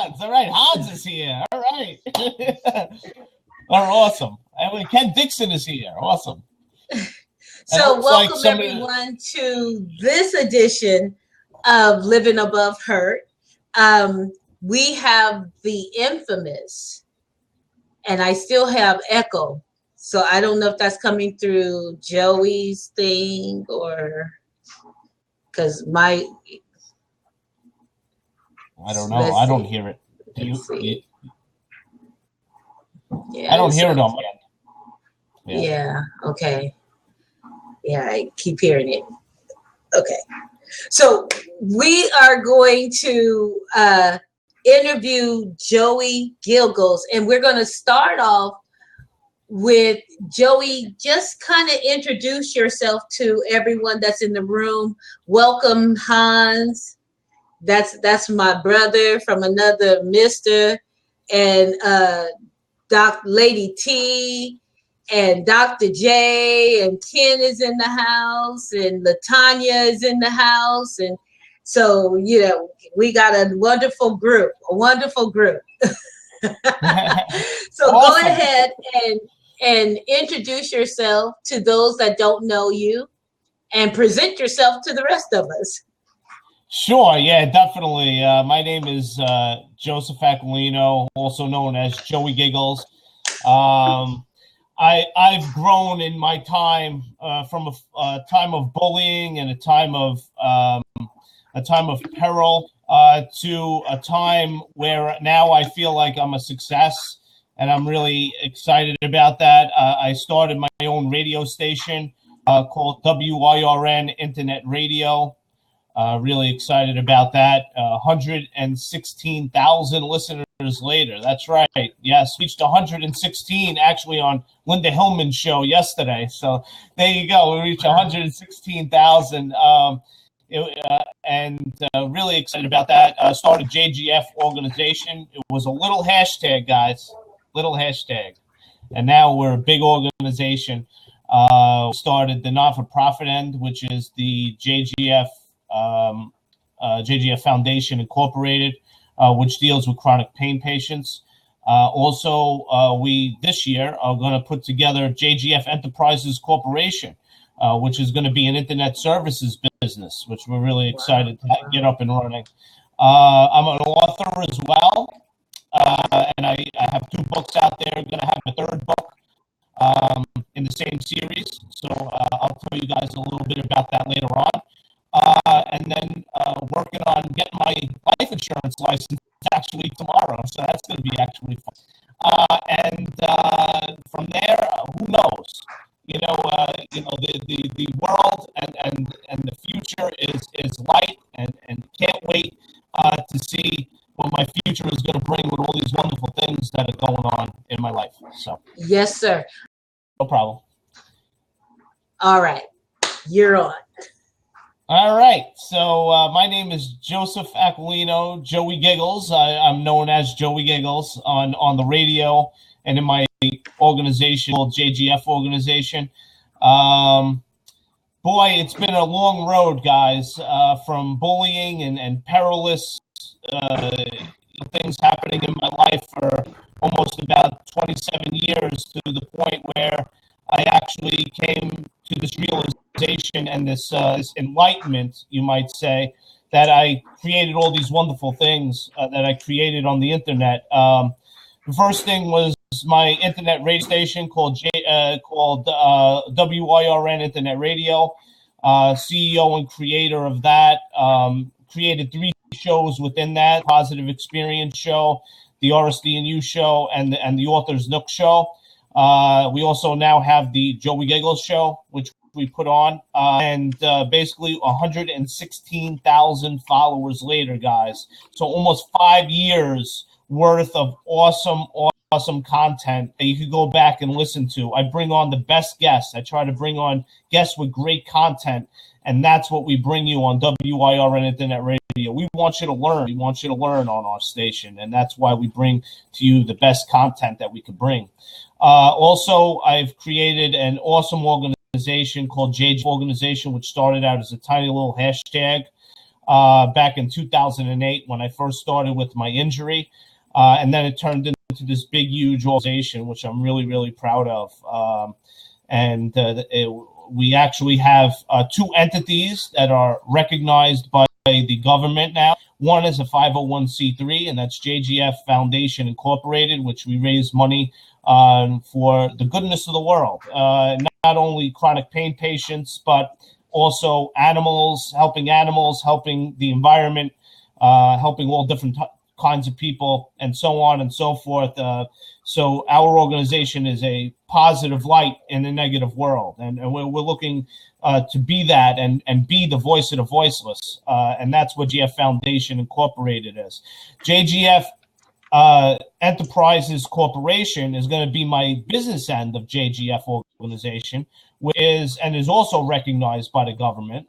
Hans. All right, Hans is here. All right. Awesome. And Ken Dixon is here. Awesome. So welcome everyone to this edition of Living Above Hurt. We have the infamous, and I still have echo. So I don't know if that's coming through Joey's thing or because I don't know. I don't hear it. Do you? Yeah, I don't hear it on my end. Yeah. Okay. Yeah, I keep hearing it. Okay. So we are going to interview Joey Gilgles, and we're going to start off with Joey. Just kind of introduce yourself to everyone that's in the room. Welcome, Hans. That's my brother from another Mr. And Lady T and Dr. J and Ken is in the house and LaTanya is in the house. And so, we got a wonderful group. So awesome. Go ahead and introduce yourself to those that don't know you and present yourself to the rest of us. Sure, yeah, definitely. My name is Joseph Aquilino, also known as Joey Giggles. I've grown in my time from a time of bullying and a time of peril to a time where now I feel like I'm a success, and I'm really excited about that. I started my own radio station called WIRN Internet Radio. Really excited about that. 116,000 listeners later. That's right. Yes, reached 116 actually on Linda Hillman's show yesterday. So there you go. We reached 116,000. And really excited about that. Started JGF organization. It was a little hashtag, guys. Little hashtag. And now we're a big organization. Started the not-for-profit end, which is the JGF Foundation Incorporated, which deals with chronic pain patients. Also, we this year are going to put together JGF Enterprises Corporation, which is going to be an internet services business, which we're really excited to get up and running. I'm an author as well, and I have 2 books out there. I'm going to have a 3rd book in the same series, so I'll tell you guys a little bit about that later on. And then working on getting my life insurance license actually tomorrow, so that's going to be actually fun. And from there, who knows? The world and the future is light, and can't wait to see what my future is going to bring with all these wonderful things that are going on in my life. So yes, sir. No problem. All right, you're on. All right, so my name is Joseph Aquilino, Joey Giggles. I'm known as Joey Giggles on the radio and in my organization called JGF organization. Boy, it's been a long road, guys, from bullying and perilous things happening in my life for almost about 27 years to the point where I actually came to this realization and this enlightenment, you might say, that I created all these wonderful things that I created on the internet. The first thing was my internet radio station called WIRN Internet Radio. CEO and creator of that. Created 3 shows within that: Positive Experience Show, the RSD&U Show, and the Author's Nook Show. We also now have the Joey Giggles Show, which we put on, and basically 116,000 followers later, guys. So almost 5 years worth of awesome content that you could go back and listen to. I bring on the best guests. I try to bring on guests with great content, and that's what we bring you on WIRN Internet Radio. We want you to learn. We want you to learn on our station, and that's why we bring to you the best content that we could bring. Also, I've created an awesome organization called JGF Organization, which started out as a tiny little hashtag. back in 2008 when I first started with my injury. And then it turned into this big, huge organization, which I'm really, really proud of. We actually have two entities that are recognized by the government now. One is a 501c3, and that's JGF Foundation Incorporated, which we raise money for the goodness of the world. Not only chronic pain patients, but also animals, helping the environment, helping all different kinds of people, and so on and so forth. So our organization is a positive light in a negative world, and we're looking to be that and be the voice of the voiceless, and that's what JGF Foundation Incorporated is. JGF Enterprises Corporation is going to be my business end of JGF organization, which is also recognized by the government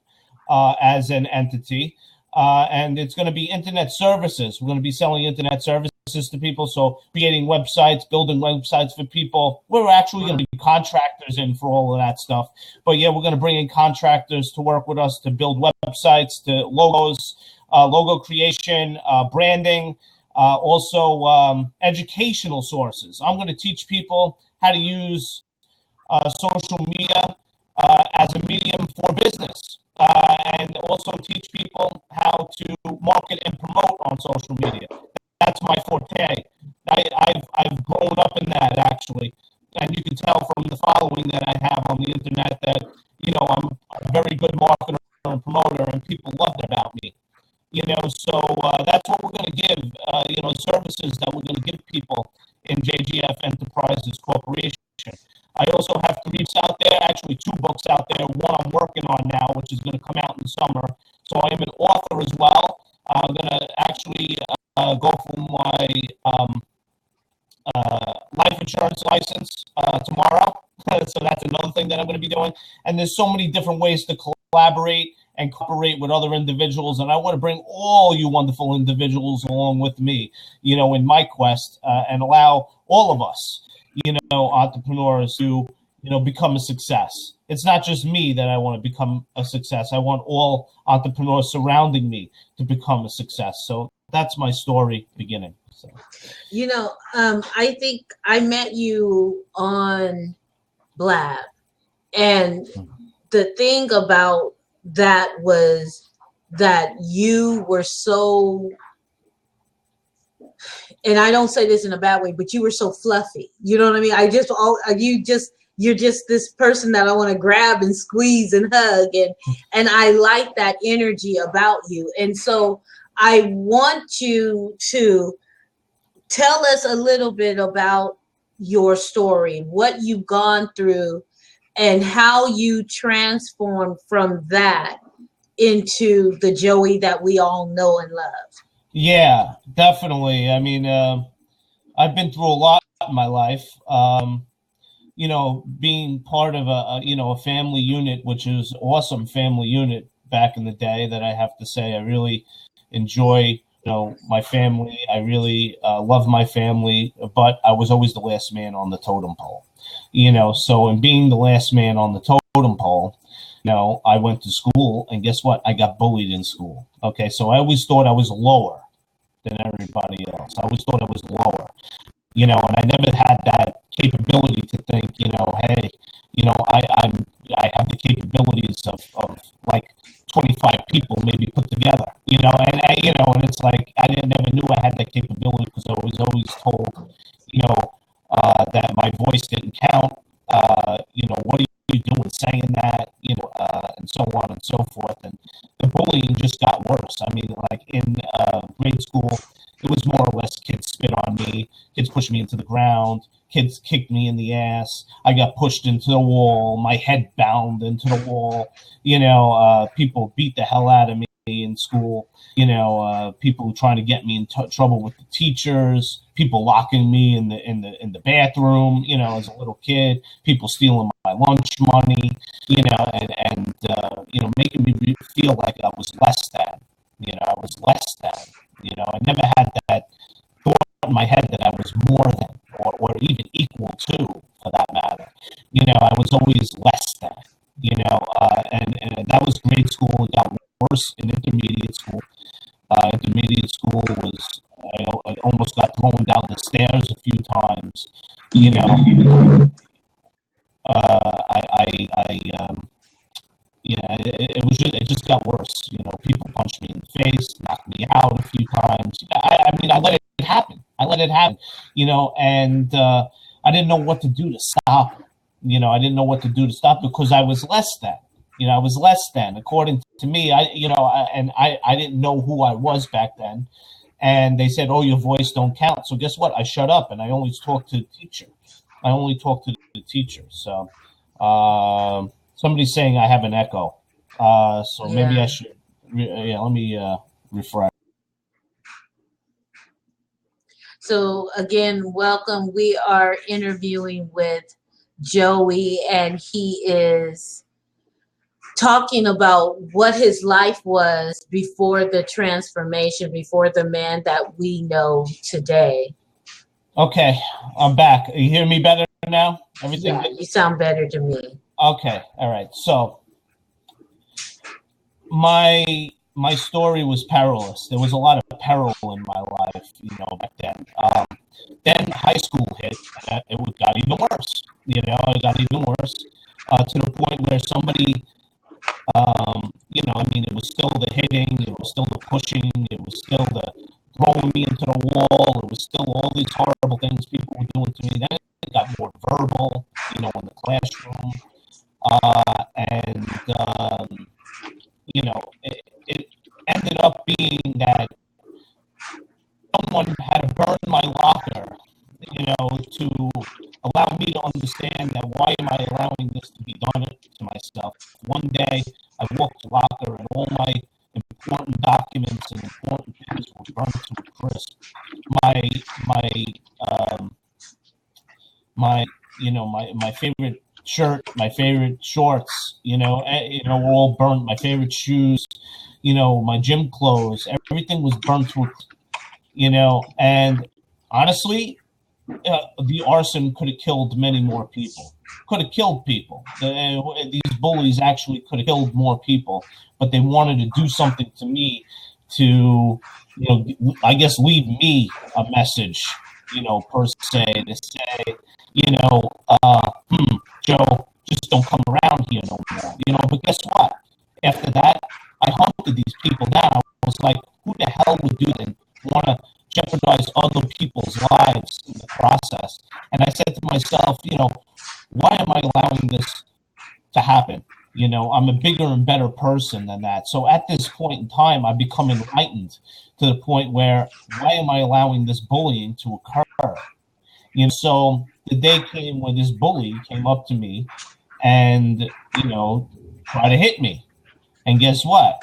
as an entity. And it's going to be internet services. We're going to be selling internet services to people. So creating websites, building websites for people. We're actually going to be contractors in for all of that stuff. But yeah, we're going to bring in contractors to work with us to build websites, to logos, logo creation, branding, also educational sources. I'm going to teach people how to use social media as a medium for business. And also teach people how to market and promote on social media. That's my forte. I've grown up in that, actually. And you can tell from the following that I have on the internet that, I'm a very good marketer and promoter, and people love that about me. So that's what we're going to give, services that we're going to give people in JGF Enterprises Corporation. I also have 3 books out there, actually 2 books out there. One I'm working on now, which is going to come out in summer. So I am an author as well. I'm going to actually go for my life insurance license tomorrow. So that's another thing that I'm going to be doing. And there's so many different ways to collaborate and cooperate with other individuals. And I want to bring all you wonderful individuals along with me, in my quest, and allow all of us, entrepreneurs to, become a success. It's not just me that I want to become a success. I want all entrepreneurs surrounding me to become a success. So that's my story beginning. So. I think I met you on Blab, and the thing about that was that you were so, and I don't say this in a bad way, but you were so fluffy. You know what I mean? You're just this person that I want to grab and squeeze and hug. And I like that energy about you. And so I want you to tell us a little bit about your story, what you've gone through, and how you transformed from that into the Joey that we all know and love. Yeah, definitely. I mean, I've been through a lot in my life. Being part of a family unit, which is awesome family unit back in the day, that I have to say I really enjoy, my family. I really love my family, but I was always the last man on the totem pole, so in being the last man on the totem pole, I went to school, and guess what? I got bullied in school. Okay, so I always thought I was lower than everybody else. I always thought I was lower, and I never had that capability to think, hey, I have the capabilities of like 25 people maybe put together, and it's like I never knew I had that capability because I was always told, that my voice didn't count. What are you doing saying that, and so on and so forth. And the bullying just got worse. I mean, like in grade school, it was more or less kids spit on me, kids pushed me into the ground, kids kicked me in the ass. I got pushed into the wall, my head bound into the wall. People beat the hell out of me in school. People trying to get me in trouble with the teachers, people locking me in the bathroom, as a little kid, people stealing my lunch money, and making me feel like I was less than, I was less than, I never had that thought in my head that I was more than, or even equal to, for that matter. I was always less than, and that was grade school. It got worse in intermediate school. got thrown down the stairs a few times. You know, it just got worse. You know, people punched me in the face, knocked me out a few times. I let it happen. You know, and I didn't know what to do to stop. You know, I didn't know what to do to stop because I was less than. You know, I was less than, according to me. I didn't know who I was back then. And they said, "Oh, your voice don't count." So guess what? I shut up and I only talked to the teacher. So somebody's saying I have an echo. So maybe I should. Let me refresh. So again, welcome. We are interviewing with Joey, and he is talking about what his life was before the transformation, before the man that we know today. Okay, I'm back. You hear me better now? Everything? Yeah, you sound better to me. Okay, all right. So my story was perilous. There was a lot of peril in my life, you know, back then. Then high school hit, and it got even worse. You know, it got even worse to the point where somebody, you know, I mean, it was still the hitting, it was still the pushing, it was still the throwing me into the wall, it was still all these horrible things people were doing to me. Then it got more verbal, you know, in the classroom, and you know, it ended up being that someone had to burn my locker, you know, to allow me to understand that why am I allowing this to be done to myself? One day I walked the locker and all my important documents and important things were burned to a crisp. My favorite shirt, my favorite shorts, you know, were all burnt. My favorite shoes, you know, my gym clothes, everything was burnt to a crisp. You know, and honestly, the arson could have killed many more people. Could have killed people. These bullies actually could have killed more people, but they wanted to do something to me to, you know, I guess leave me a message, you know, per se, to say, you know, Joe, just don't come around here no more. You know, but guess what? After that, I hunted these people down. I was like, who the hell would do that? Want to jeopardize other people's lives in the process. And I said to myself, you know, why am I allowing this to happen? You know, I'm a bigger and better person than that. So at this point in time, I become enlightened to the point where why am I allowing this bullying to occur? You know, so the day came when this bully came up to me and, you know, tried to hit me. And guess what?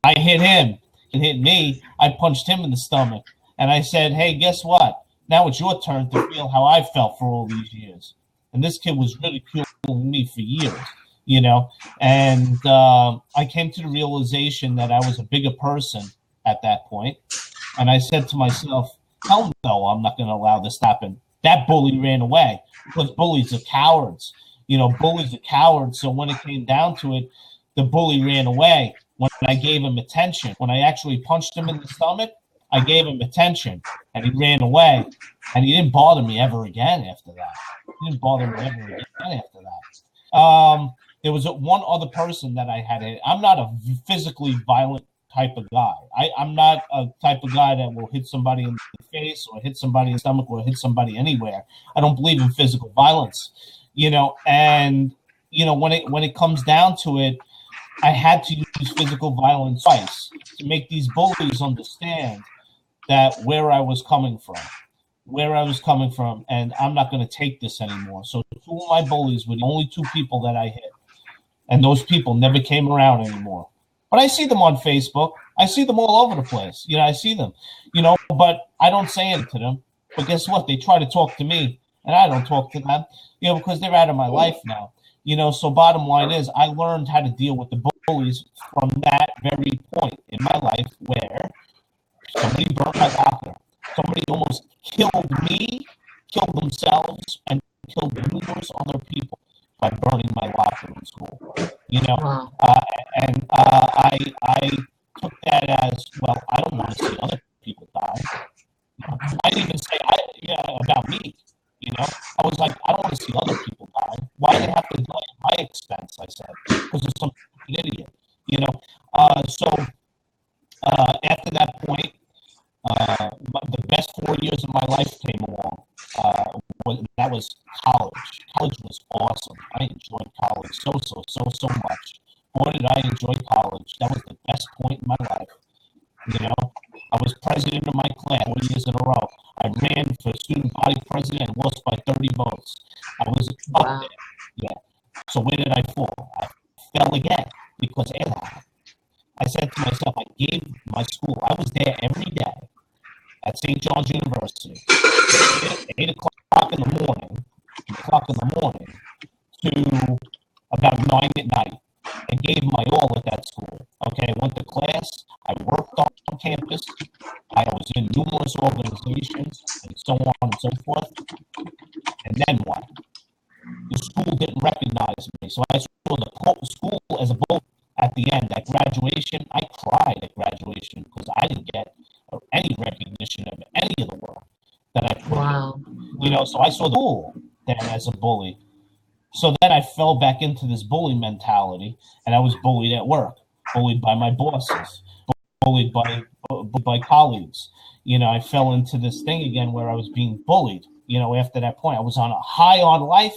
I hit him. He hit me. I punched him in the stomach. And I said, hey, guess what? Now it's your turn to feel how I felt for all these years. And this kid was ridiculing me for years, you know. And I came to the realization that I was a bigger person at that point. And I said to myself, hell no, I'm not going to allow this to happen. That bully ran away because bullies are cowards. You know, bullies are cowards. So when it came down to it, the bully ran away. When I gave him attention, when I actually punched him in the stomach, I gave him attention, and he ran away, and he didn't bother me ever again after that. There was one other person that I had hit. I'm not a physically violent type of guy. I'm not a type of guy that will hit somebody in the face or hit somebody in the stomach or hit somebody anywhere. I don't believe in physical violence, you know, and, you know, when it comes down to it, I had to use physical violence twice to make these bullies understand that where I was coming from, and I'm not going to take this anymore. So two of my bullies were the only two people that I hit, and those people never came around anymore. But I see them on Facebook. I see them all over the place. You know, I see them, you know, but I don't say anything to them. But guess what? They try to talk to me, and I don't talk to them, you know, because they're out of my life now. You know, so bottom line is I learned how to deal with the bullies from that very point in my life where somebody burnt my locker. Somebody almost killed me, killed themselves, and killed numerous other people by burning my locker in school. You know, Wow. I took that as, well, I don't want to see other people die. I didn't even say about me. I was like, I don't want to see other people die. Why do they have to die at my expense? I said, because of some idiot. So after that point, the best 4 years of my life came along. That was college. College was awesome. I enjoyed college so much. Boy, did I enjoy college. That was the best point in my life. I was president of my class 4 years in a row. I ran for student body president and lost by 30 votes. I was up there. Yeah. So where did I fall? I fell again because I said to myself, I gave my school. I was there every day at St. John's University, 8 o'clock in the morning to about 9 at night. I gave my all at that school. Okay, I went to class. I worked on campus. I was in numerous organizations and so on and so forth. And then what? The school didn't recognize me. So I saw the school as a bully at the end. At graduation, I cried at graduation because I didn't get any recognition of any of the work that I put in. So I saw the school then as a bully. So then I fell back into this bully mentality, and I was bullied at work, bullied by my bosses, bullied by colleagues. I fell into this thing again where I was being bullied. After that point, I was on a high on life,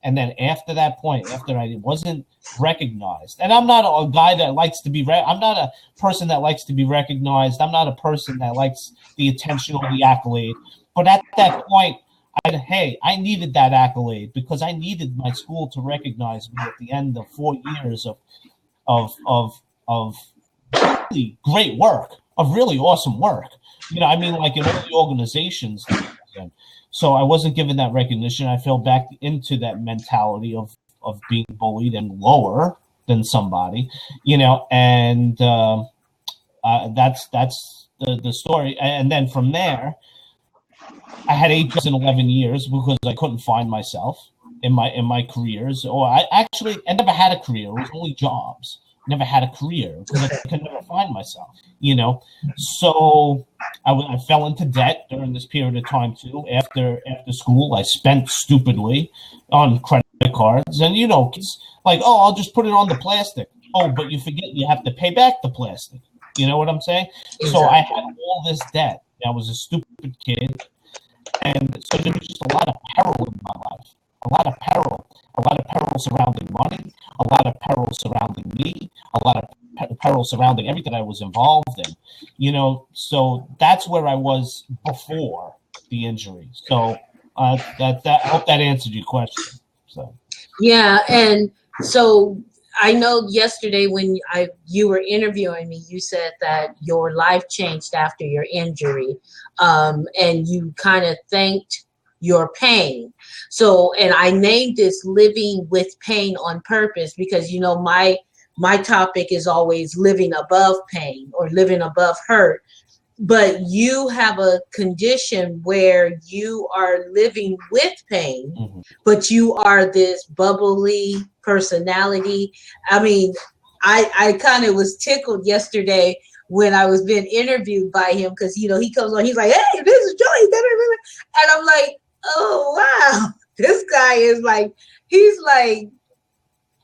and then after that point, after I wasn't recognized, and I'm not a guy that likes to be. I'm not a person that likes to be recognized. I'm not a person that likes the attention or the accolade. But at that point, I needed that accolade because I needed my school to recognize me at the end of 4 years of really great work, of really awesome work. Like in all the organizations that I was in. So I wasn't given that recognition. I fell back into that mentality of being bullied and lower than somebody, and that's the story. And then from there, I had 8 jobs in 11 years because I couldn't find myself in my careers. Or I never had a career. It was only jobs. Never had a career because I could never find myself, So I fell into debt during this period of time too. After school, I spent stupidly on credit cards, and it's like, oh, I'll just put it on the plastic. Oh, but you forget you have to pay back the plastic. You know what I'm saying? Exactly. So I had all this debt. I was a stupid kid. And so there was just a lot of peril in my life, a lot of peril surrounding money, a lot of peril surrounding me, a lot of peril surrounding everything I was involved in, so that's where I was before the injury. So that I hope that answered your question. So. Yeah. And so I know yesterday when you were interviewing me, you said that your life changed after your injury, and you kind of thanked your pain. So, and I named this "Living with Pain on Purpose" because my topic is always living above pain or living above hurt. But you have a condition where you are living with pain, but you are this bubbly personality. I mean, I kind of was tickled yesterday when I was being interviewed by him because, he comes on, he's like, hey, this is Joey. And I'm like, oh, wow. This guy is like, he's like,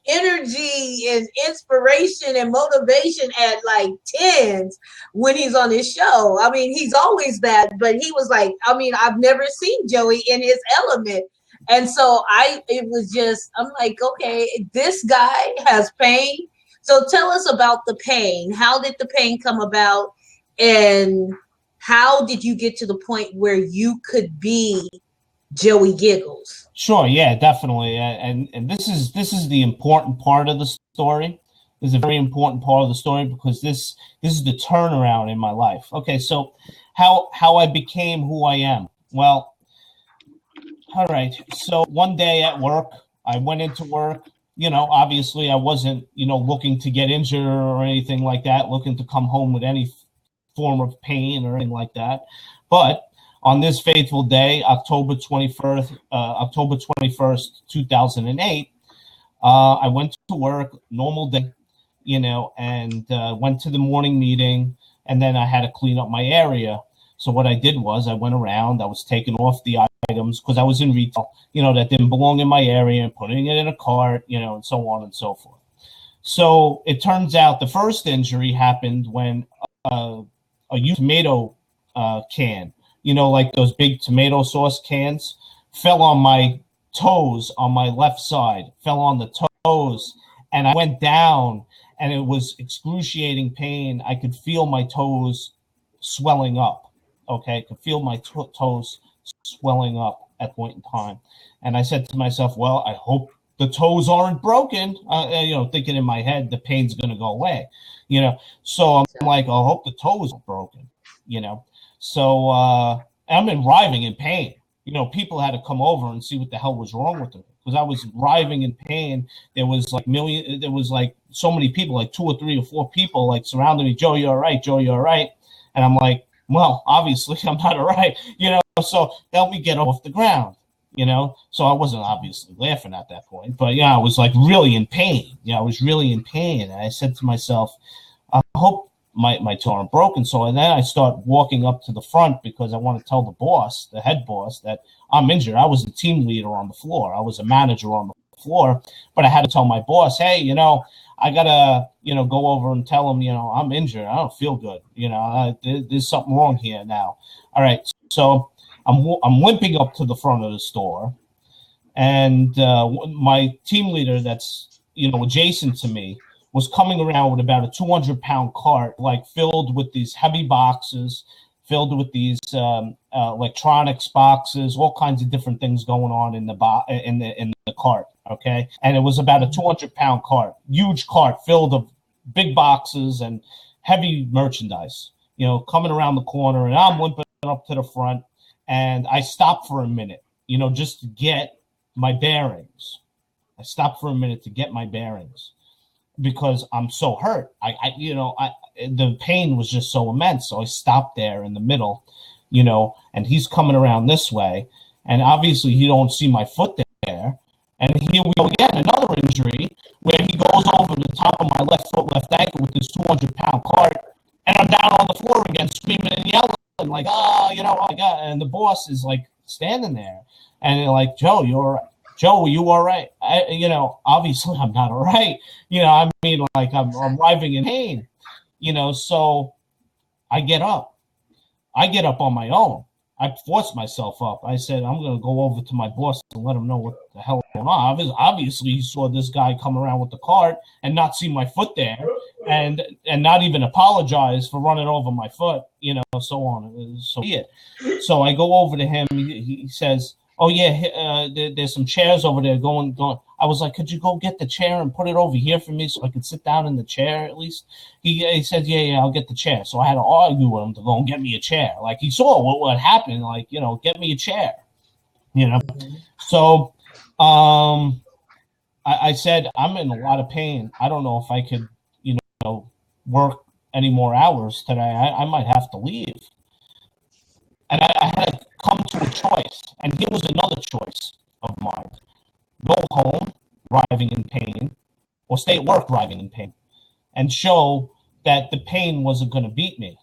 energy and inspiration and motivation at like 10s when he's on his show. I mean, he's always that, but he was like, I've never seen Joey in his element. And so I'm like, okay, this guy has pain. So tell us about the pain. How did the pain come about? And how did you get to the point where you could be Joey Giggles? Sure, yeah, definitely, and this is the important part of the story. This is a very important part of the story because this is the turnaround in my life. Okay, so how I became who I am. Well, all right. So one day at work, I went into work. Obviously, I wasn't looking to get injured or anything like that, looking to come home with any form of pain or anything like that, but on this fateful day, October 21st, 2008, I went to work, normal day, and went to the morning meeting, and then I had to clean up my area. So what I did was I went around, I was taking off the items because I was in retail, that didn't belong in my area and putting it in a cart, and so on and so forth. So it turns out the first injury happened when a used tomato can, like those big tomato sauce cans, fell on my toes on my left side, fell on the toes, and I went down, and it was excruciating pain. I could feel my toes swelling up. Okay, I could feel my toes swelling up at point in time. And I said to myself, well, I hope the toes aren't broken, thinking in my head, the pain's going to go away, So I'm like, I hope the toes are broken, So I'm writhing in pain. People had to come over and see what the hell was wrong with me because I was writhing in pain. There was like so many people, like 2 or 3 or 4 people like surrounding me. Joe, you're all right. Joe, you're all right. And I'm like, well, obviously I'm not all right, so help me get off the ground, so I wasn't obviously laughing at that point, but I was like really in pain. I was really in pain. And I said to myself, I hope my toe aren't broken. So and then I start walking up to the front because I want to tell the boss, the head boss, that I'm injured. I was the team leader on the floor. I was a manager on the floor, but I had to tell my boss, hey, I gotta, go over and tell him, I'm injured. I don't feel good. There's something wrong here now. All right. So I'm limping up to the front of the store, and my team leader that's, adjacent to me was coming around with about a 200-pound cart, like filled with these heavy boxes, filled with these electronics boxes, all kinds of different things going on in the cart. Okay. And it was about a 200-pound cart, huge cart filled of big boxes and heavy merchandise, coming around the corner, and I'm limping up to the front, and I stopped for a minute, just to get my bearings. I stopped for a minute to get my bearings because I'm so hurt. The pain was just so immense. So I stopped there in the middle, and he's coming around this way, and obviously he don't see my foot there. And here we go again, another injury where he goes over the top of my left foot, left ankle with this 200-pound cart, and I'm down on the floor again, screaming and yelling, like, oh my God. And the boss is like standing there, and they're like, Joe, you're all right. Joe, are you all right? Obviously I'm not all right. Like I'm writhing in pain, so I get up. I get up on my own. I forced myself up. I said, I'm going to go over to my boss and let him know what the hell is going on. Obviously, he saw this guy come around with the cart and not see my foot there and not even apologize for running over my foot, so on. So be it. So I go over to him. He says, oh, yeah, there's some chairs over there going. I was like, could you go get the chair and put it over here for me so I could sit down in the chair at least? He said, yeah, I'll get the chair. So I had to argue with him to go and get me a chair. Like, he saw what happened, like, get me a chair, So I said, I'm in a lot of pain. I don't know if I could, work any more hours today. I might have to leave. And I had to come to a choice. And here was another choice of mine. Go home, writhing in pain, or stay at work, writhing in pain, and show that the pain wasn't going to beat me.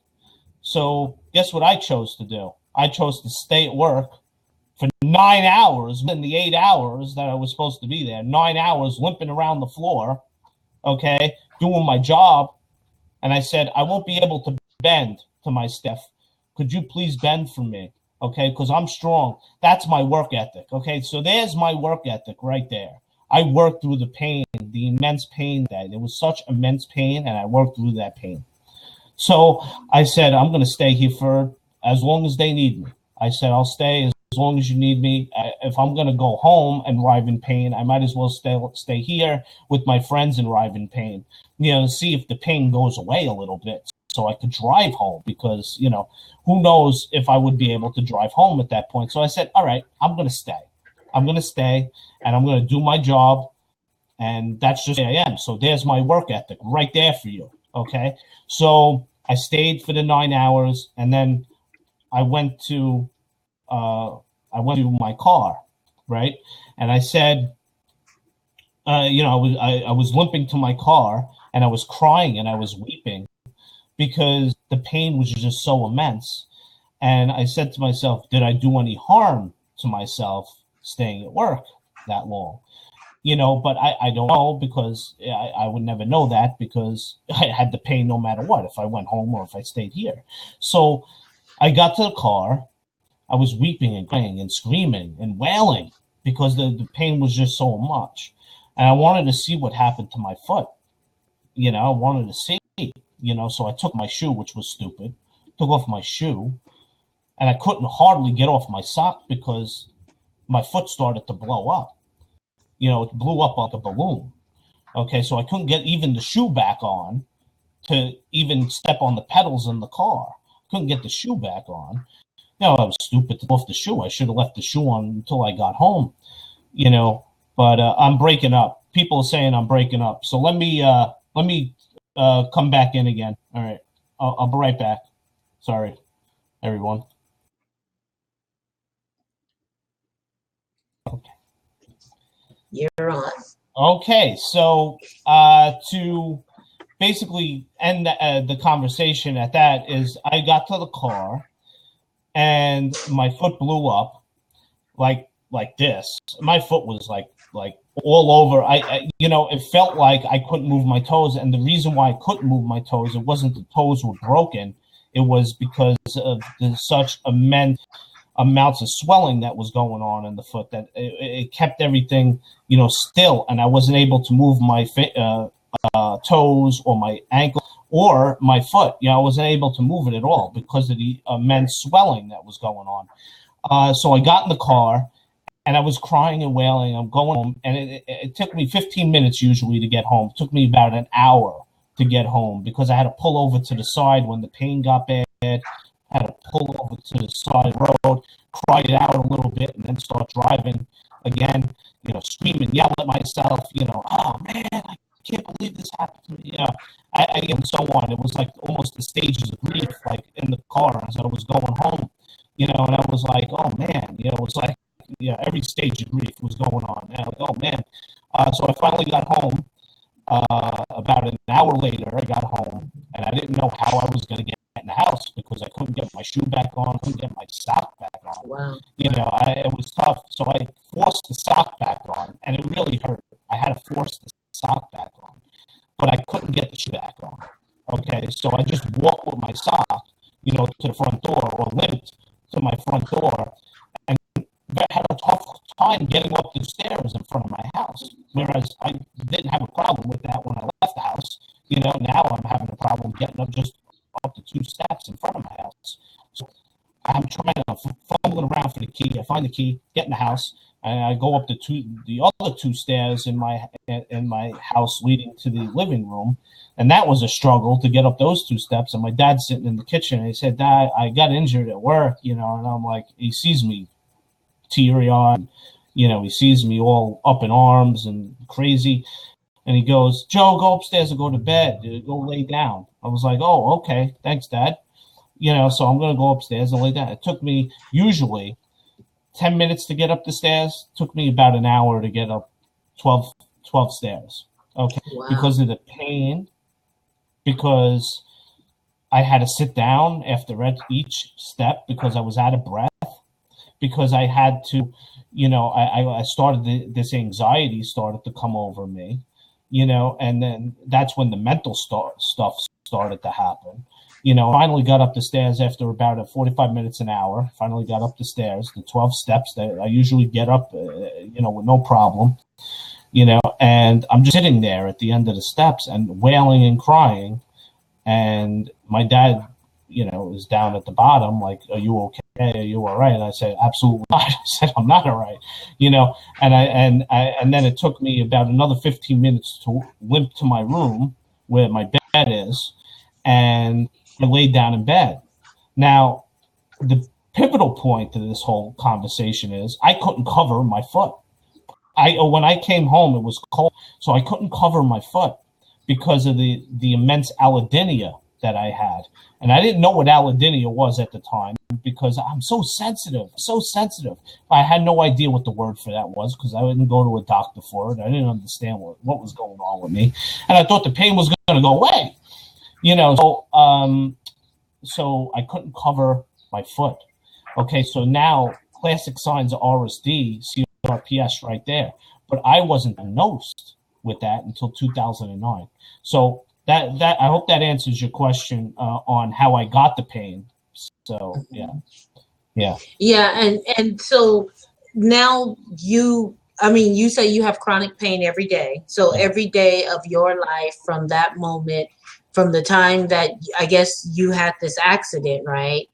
So guess what I chose to do? I chose to stay at work for 9 hours, in the 8 hours that I was supposed to be there, 9 hours limping around the floor, okay, doing my job. And I said, I won't be able to bend to my staff. Could you please bend for me? Okay, because I'm strong. That's my work ethic. Okay, so there's my work ethic right there. I worked through the pain, the immense pain that there was such immense pain, and I worked through that pain. So I said, I'm going to stay here for as long as they need me. I said, I'll stay as long as you need me. If I'm going to go home and writhe in pain, I might as well stay here with my friends and writhe in pain, see if the pain goes away a little bit so I could drive home because, who knows if I would be able to drive home at that point. So I said, all right, I'm going to stay. I'm going to stay and I'm going to do my job. And that's just who I am. So there's my work ethic right there for you. Okay. So I stayed for the 9 hours and then I went to my car. Right. And I said, I was limping to my car and I was crying and I was weeping because the pain was just so immense. And I said to myself, did I do any harm to myself staying at work that long? But I don't know, because I would never know that, because I had the pain no matter what, if I went home or if I stayed here. So I got to the car. I was weeping and crying and screaming and wailing because the pain was just so much. And I wanted to see what happened to my foot. I wanted to see, so I took my shoe, which was stupid, took off my shoe, and I couldn't hardly get off my sock because my foot started to blow up. It blew up like a balloon. Okay, so I couldn't get even the shoe back on to even step on the pedals in the car. Couldn't get the shoe back on. I was stupid to off the shoe. I should have left the shoe on until I got home. But I'm breaking up. People are saying I'm breaking up. So let me come back in again. All right, I'll be right back. Sorry, everyone. Okay. You're on. Okay, so to basically end the conversation at that is, I got to the car and my foot blew up like this. My foot was like all over. It felt like I couldn't move my toes, and the reason why I couldn't move my toes, it wasn't the toes were broken. It was because of such immense amounts of swelling that was going on in the foot that it kept everything, still, and I wasn't able to move my toes or my ankle or my foot. I wasn't able to move it at all because of the immense swelling that was going on. So I got in the car and I was crying and wailing. I'm going home, and it took me 15 minutes usually to get home. It took me about an hour to get home because I had to pull over to the side when the pain got bad. I had to pull over to the side road, cry it out a little bit, and then start driving again, screaming, yell at myself, oh man, I can't believe this happened to me, and so on. It was like almost the stages of grief, like in the car as I was going home, and I was like, oh man, it was like, every stage of grief was going on. And I was like, oh man. So I finally got home. About an hour later, I got home, and I didn't know how I was going to get in the house because I couldn't get my shoe back on, couldn't get my sock back on. Wow. It was tough. So I forced the sock back on, and it really hurt. I had to force the sock back on, but I couldn't get the shoe back on. Okay, so I just walked with my sock, to the front door, or limped to my front door, and I had a tough time getting up the stairs in front of my house, whereas I didn't have a problem with that when I left the house. Now I'm having a problem getting up just up the 2 steps in front of my house. So I'm fumbling around for the key. I find the key, get in the house, and I go up the other 2 stairs in my house leading to the living room, and that was a struggle to get up those 2 steps. And my dad's sitting in the kitchen, and he said, "Dad, I got injured at work," and I'm like, he sees me teary-eyed, he sees me all up in arms and crazy. And he goes, "Joe, go upstairs and go to bed. Go lay down." I was like, "Oh, okay. Thanks, Dad." So I'm going to go upstairs and lay down. It took me usually 10 minutes to get up the stairs. It took me about an hour to get up 12 stairs. Okay. Wow. Because of the pain, because I had to sit down after each step because I was out of breath, because I had to, I started this anxiety started to come over me. And then that's when the mental stuff started to happen. Finally got up the stairs after about 45 minutes, an hour. Finally got up the stairs, the 12 steps that I usually get up, with no problem. And I'm just sitting there at the end of the steps and wailing and crying. And my dad, is down at the bottom, like, "Are you okay? Are you all right?" And I said, "Absolutely not." I said, "I'm not all right." And then it took me about another 15 minutes to limp to my room where my bed is, and I laid down in bed. Now, the pivotal point to this whole conversation is I couldn't cover my foot. When I came home, it was cold, so I couldn't cover my foot because of the immense allodynia that I had. And I didn't know what allodynia was at the time because I'm so sensitive. I had no idea what the word for that was because I didn't go to a doctor for it. I didn't understand what was going on with me. And I thought the pain was going to go away. So I couldn't cover my foot. Okay, so now classic signs of RSD, CRPS right there. But I wasn't diagnosed with that until 2009. So that I hope that answers your question on how I got the pain. So yeah, and so now you say you have chronic pain every day. So every day of your life from that moment, from the time that I guess you had this accident, right?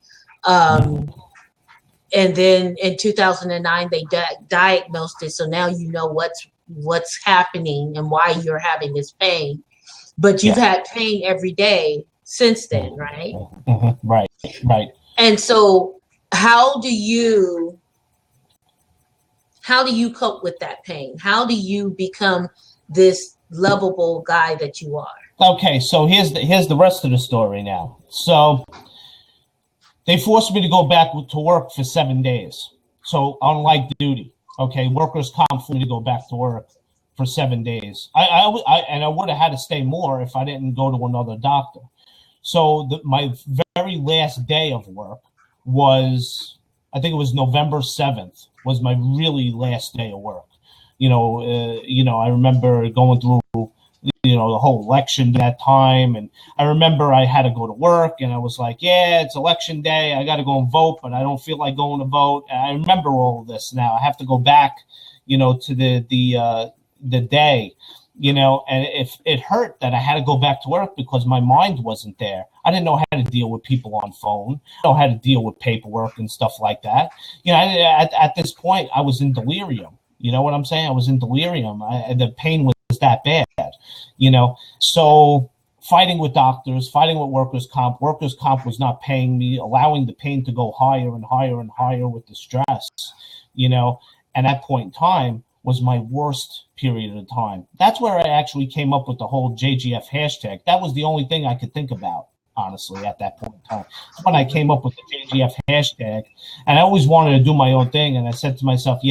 And then in 2009 they diagnosed it. So now you know what's happening and why you're having this pain. But you've had pain every day since then, right? Mm-hmm. Right. And so how do you cope with that pain? How do you become this lovable guy that you are? Okay, so here's the rest of the story now. So they forced me to go back to work for 7 days. So on light duty. Okay, workers' comp forced me to go back to work for 7 days. I would have had to stay more if I didn't go to another doctor. So my very last day of work was, I think it was November 7th, was my really last day of work. I remember going through, the whole election that time. And I remember I had to go to work and I was like, yeah, it's election day. I got to go and vote, but I don't feel like going to vote. And I remember all of this now. I have to go back, to the day, and if it hurt that I had to go back to work because my mind wasn't there. I didn't know how to deal with people on phone. I didn't know how to deal with paperwork and stuff like that. At this point I was in delirium. You know what I'm saying? I was in delirium. The pain was that bad, So fighting with doctors, fighting with workers' comp. Workers' comp was not paying me, allowing the pain to go higher and higher and higher with the stress, And at that point in time was my worst period of time. That's where I actually came up with the whole JGF hashtag. That was the only thing I could think about, honestly, at that point in time. That's when I came up with the JGF hashtag. And I always wanted to do my own thing. And I said to myself,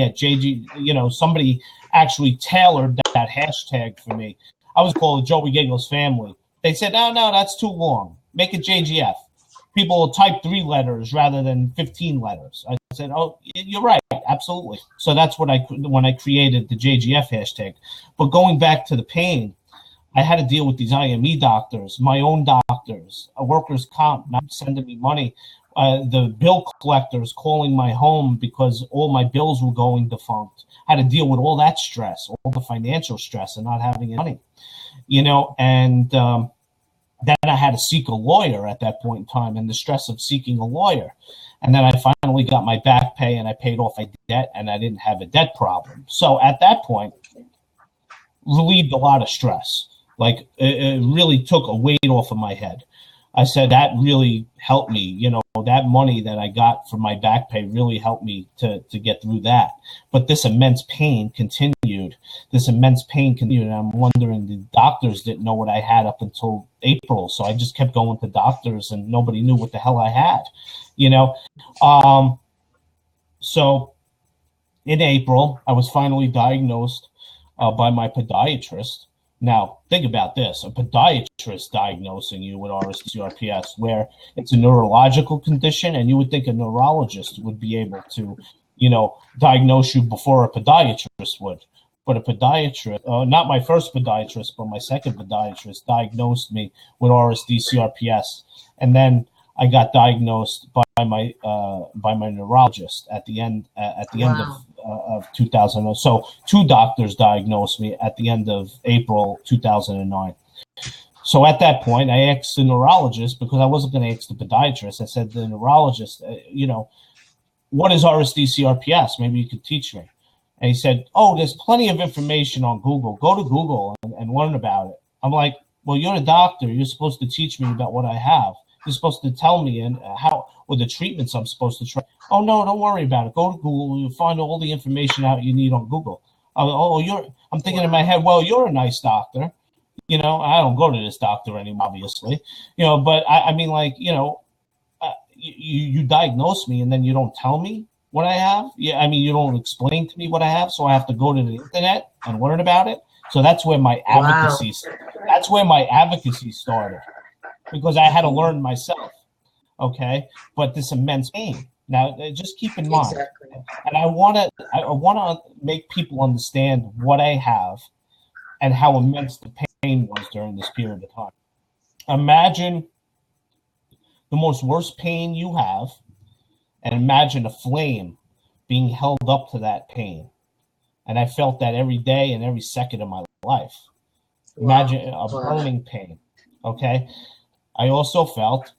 somebody actually tailored that hashtag for me. I was called Joey Giggles Family. They said, no, that's too long. Make it JGF. People will type 3 letters rather than 15 letters. I said, oh, you're right. Absolutely. So that's when I created the JGF hashtag. But going back to the pain, I had to deal with these IME doctors, my own doctors, a workers' comp not sending me money, the bill collectors calling my home because all my bills were going defunct. I had to deal with all that stress, all the financial stress and not having any money, and then I had to seek a lawyer at that point in time, and the stress of seeking a lawyer. And then I finally got my back pay and I paid off my debt and I didn't have a debt problem. So at that point, relieved a lot of stress. Like it really took a weight off of my head. I said that really helped me. That money that I got from my back pay really helped me to get through that. But this immense pain continued. And I'm wondering, the doctors didn't know what I had up until April. So I just kept going to doctors and nobody knew what the hell I had, So in April, I was finally diagnosed by my podiatrist. Now, think about this, a podiatrist diagnosing you with RSD-CRPS, where it's a neurological condition, and you would think a neurologist would be able to, diagnose you before a podiatrist would. But a podiatrist, not my first podiatrist, but my second podiatrist diagnosed me with RSD-CRPS. And then I got diagnosed by my neurologist at the end of 2000. So 2 doctors diagnosed me at the end of April 2009. So at that point, I asked the neurologist, because I wasn't going to ask the podiatrist. I said to the neurologist, what is RSD-CRPS? Maybe you could teach me. And he said, oh, there's plenty of information on Google. Go to Google and learn about it. I'm like, well, you're a doctor. You're supposed to teach me about what I have. You're supposed to tell me and the treatments I'm supposed to try. Oh, no, don't worry about it. Go to Google. You'll find all the information out you need on Google. I'm thinking in my head, well, you're a nice doctor. I don't go to this doctor anymore, obviously. But I mean, like, you diagnose me and then you don't tell me what I have. Yeah, I mean, you don't explain to me what I have, so I have to go to the internet and learn about it. So that's where my advocacy started, because I had to learn myself. okay? But this immense pain. Now, just keep in mind, Exactly. and I want to make people understand what I have and how immense the pain was during this period of time. Imagine the most worst pain you have, and imagine a flame being held up to that pain. And I felt that every day and every second of my life. Imagine a burning pain, okay? I also felt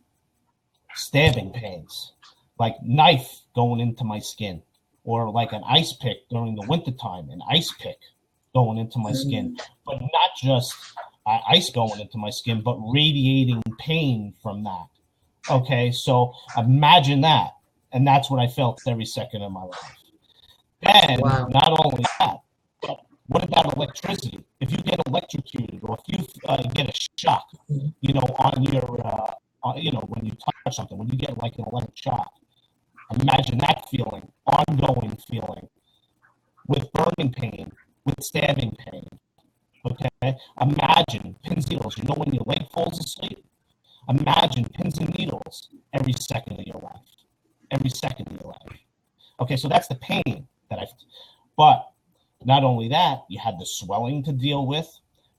stabbing pains, like knife going into my skin, or like an ice pick during the wintertime, an ice pick going into my skin, but not just ice going into my skin, but radiating pain from that. Okay, so imagine that. And that's what I felt every second of my life. And not only that, but what about electricity? If you get electrocuted, or if you get a shock, you know, on your, you know, when you touch something, when you get like an electric shock, imagine that feeling, ongoing feeling, with burning pain, with stabbing pain. Okay, imagine pins and needles. You know, when your leg falls asleep, imagine pins and needles every second of your life, every second of your life. Okay, so that's the pain that but not only that, you had the swelling to deal with.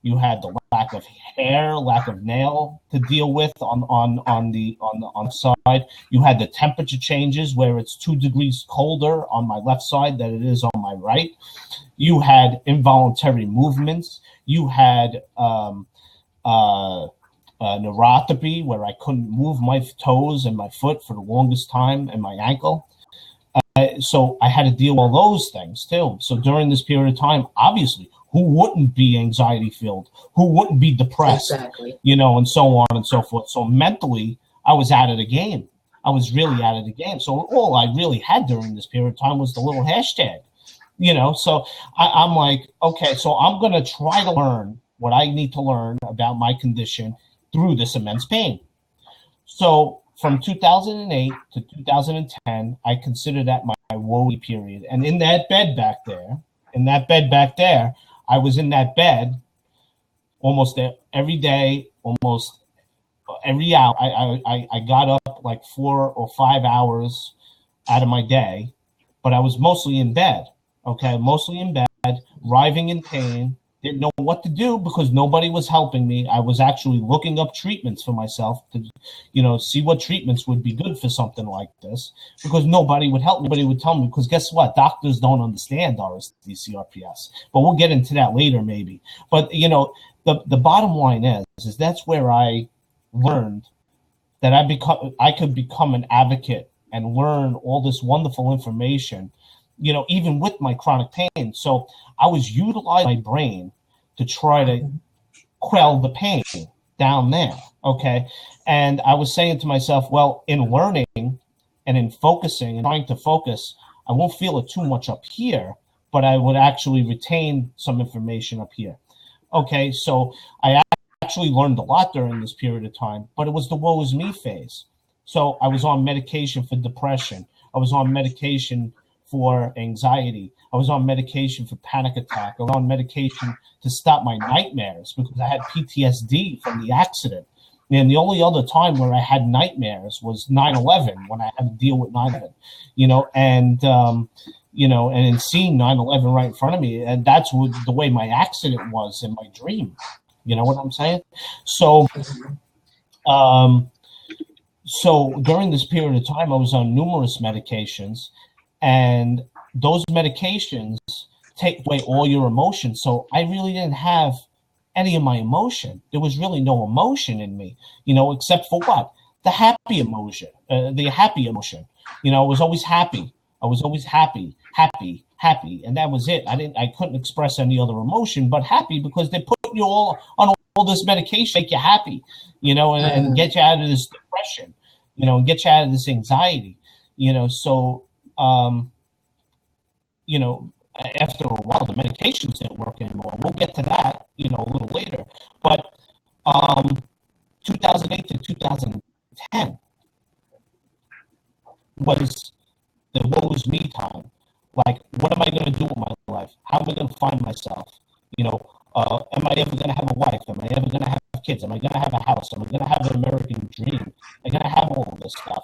You had the lack of hair, lack of nail to deal with on the side. You had the temperature changes where it's 2 degrees colder on my left side than it is on my right. You had involuntary movements. You had neuropathy, where I couldn't move my toes and my foot for the longest time, and my ankle. So I had to deal with all those things too. So during this period of time, obviously, who wouldn't be anxiety filled? Who wouldn't be depressed? Exactly. You know, and so on and so forth. So mentally, I was out of the game. I was really out of the game. So all I really had during this period of time was the little hashtag. You know, so I'm like, okay, so I'm going to try to learn what I need to learn about my condition through this immense pain. So from 2008 to 2010, I consider that my woe period. And in that bed back there, I was in that bed almost every day, almost every hour. I got up like 4 or 5 hours out of my day, but I was mostly in bed. Okay, mostly in bed, writhing in pain. Didn't know what to do because nobody was helping me. I was actually looking up treatments for myself to, you know, see what treatments would be good for something like this, because nobody would help me. Nobody would tell me, because guess what? Doctors don't understand RSD CRPS. But we'll get into that later maybe. But, you know, the bottom line is that's where I learned that I could become an advocate and learn all this wonderful information, you know, even with my chronic pain. So I was utilizing my brain to try to quell the pain down there, okay? And I was saying to myself, well, in learning and in focusing and trying to focus, I won't feel it too much up here, but I would actually retain some information up here. Okay, so I actually learned a lot during this period of time, but it was the woe is me phase. So I was on medication for depression. I was on medication for anxiety. I was on medication for panic attack. I was on medication to stop my nightmares because I had PTSD from the accident. And the only other time where I had nightmares was 9/11, when I had to deal with 9/11, you know, and in seeing 9/11 right in front of me, and that's what the way my accident was in my dream. You know what I'm saying? So, so during this period of time, I was on numerous medications. And those medications take away all your emotion. So I really didn't have any of my emotion. There was really no emotion in me, you know, except for what? The happy emotion, You know, I was always happy. Happy. And that was it. I couldn't express any other emotion but happy, because they put you all on all this medication, make you happy, you know, and get you out of this depression, you know, and get you out of this anxiety, you know. So, you know, after a while, the medications didn't work anymore. We'll get to that, you know, a little later. But 2008 to 2010 was the woe is me time. Like, what am I going to do with my life? How am I going to find myself? You know, am I ever going to have a wife? Am I ever going to have kids? Am I going to have a house? Am I going to have an American dream? Am I going to have all of this stuff?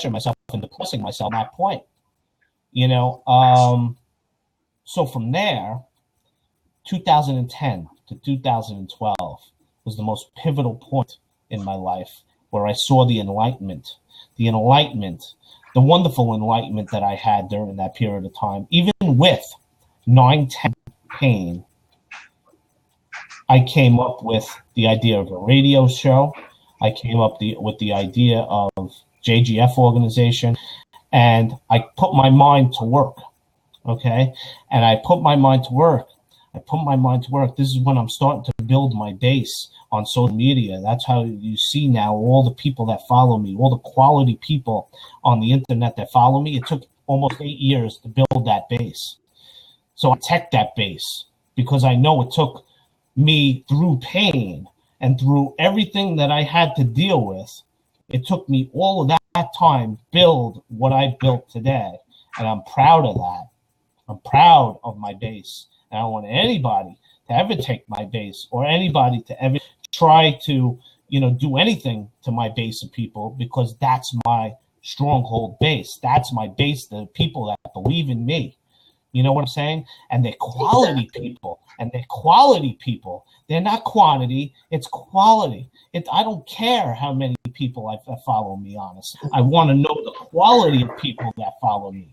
pressure myself and depressing myself at that point. So from there, 2010 to 2012 was the most pivotal point in my life where I saw the enlightenment, the wonderful enlightenment that I had during that period of time. Even with 9/10 pain, I came up with the idea of a radio show. I came up with the idea of JGF organization, and I put my mind to work. Okay. And I put my mind to work. This is when I'm starting to build my base on social media. That's how you see now all the people that follow me, all the quality people on the internet that follow me. It took almost 8 years to build that base. So I protect that base because I know it took me through pain and through everything that I had to deal with. It took me all of that time build what I built today. And I'm proud of that. I'm proud of my base. And I don't want anybody to ever take my base or anybody to ever try to, do anything to my base of people, because that's my stronghold base. That's my base, the people that believe in me. You know what I'm saying? And they're quality people. They're not quantity. It's quality. I don't care how many people follow me, honestly. I want to know the quality of people that follow me.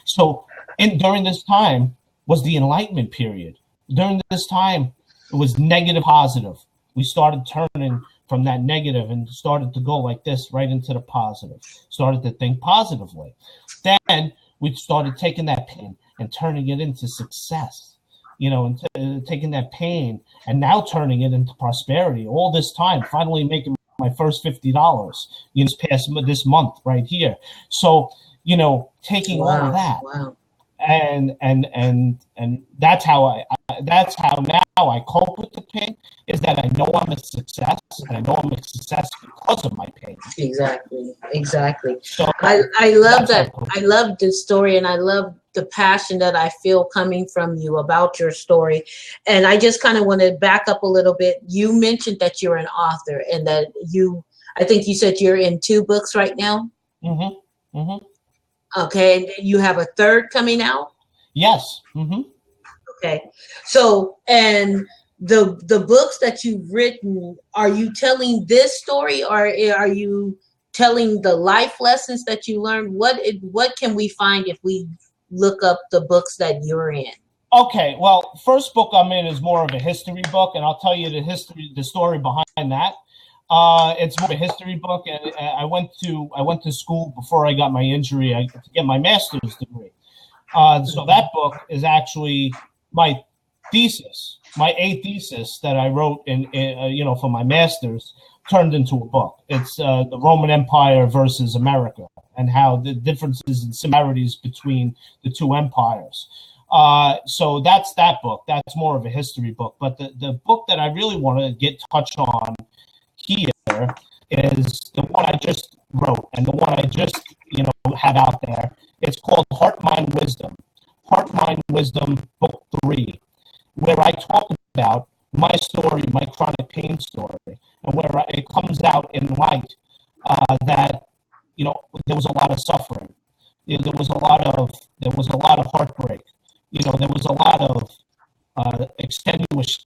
So during this time was the enlightenment period. During this time, it was negative positive. We started turning from that negative and started to go like this right into the positive. Started to think positively. Then we started taking that pain and turning it into success, and taking that pain and now turning it into prosperity. All this time, finally making my first $50, this month right here. So, taking all of that. Wow. And that's how now I cope with the pain, is that I know I'm a success, and I know I'm a success because of my pain. Exactly. So I love that. I love this story, and I love the passion that I feel coming from you about your story. And I just kind of want to back up a little bit. You mentioned that you're an author, and that I think you said you're in 2 books right now. Mm-hmm. Mm-hmm. Okay, and you have a 3rd coming out? Yes. Mm-hmm. Okay. So, and the books that you've written, are you telling this story, or are you telling the life lessons that you learned? What can we find if we look up the books that you're in? Okay, well, first book I'm in is more of a history book, and I'll tell you the story behind that. It's more of a history book, and I went to school before I got my injury to get my master's degree. So that book is actually my thesis, my A thesis that I wrote for my master's, turned into a book. It's the Roman Empire versus America, and how the differences and similarities between the two empires. So that's that book. That's more of a history book. But the book that I really want to touch on here is the one I just wrote, and the one I just have out there. It's called Heart, Mind, Wisdom. Heart, Mind, Wisdom, Book 3, where I talk about my story, my chronic pain story, and where it comes out in light that there was a lot of suffering. There was a lot of heartbreak. There was a lot of extenuous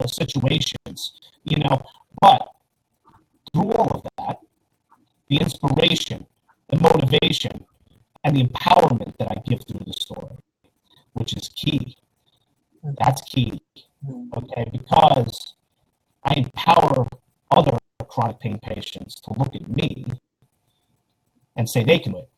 situations. But through all of that, the inspiration, the motivation, and the empowerment that I give through the story, which is key. That's key. Okay, because I empower other chronic pain patients to look at me and say they can do it.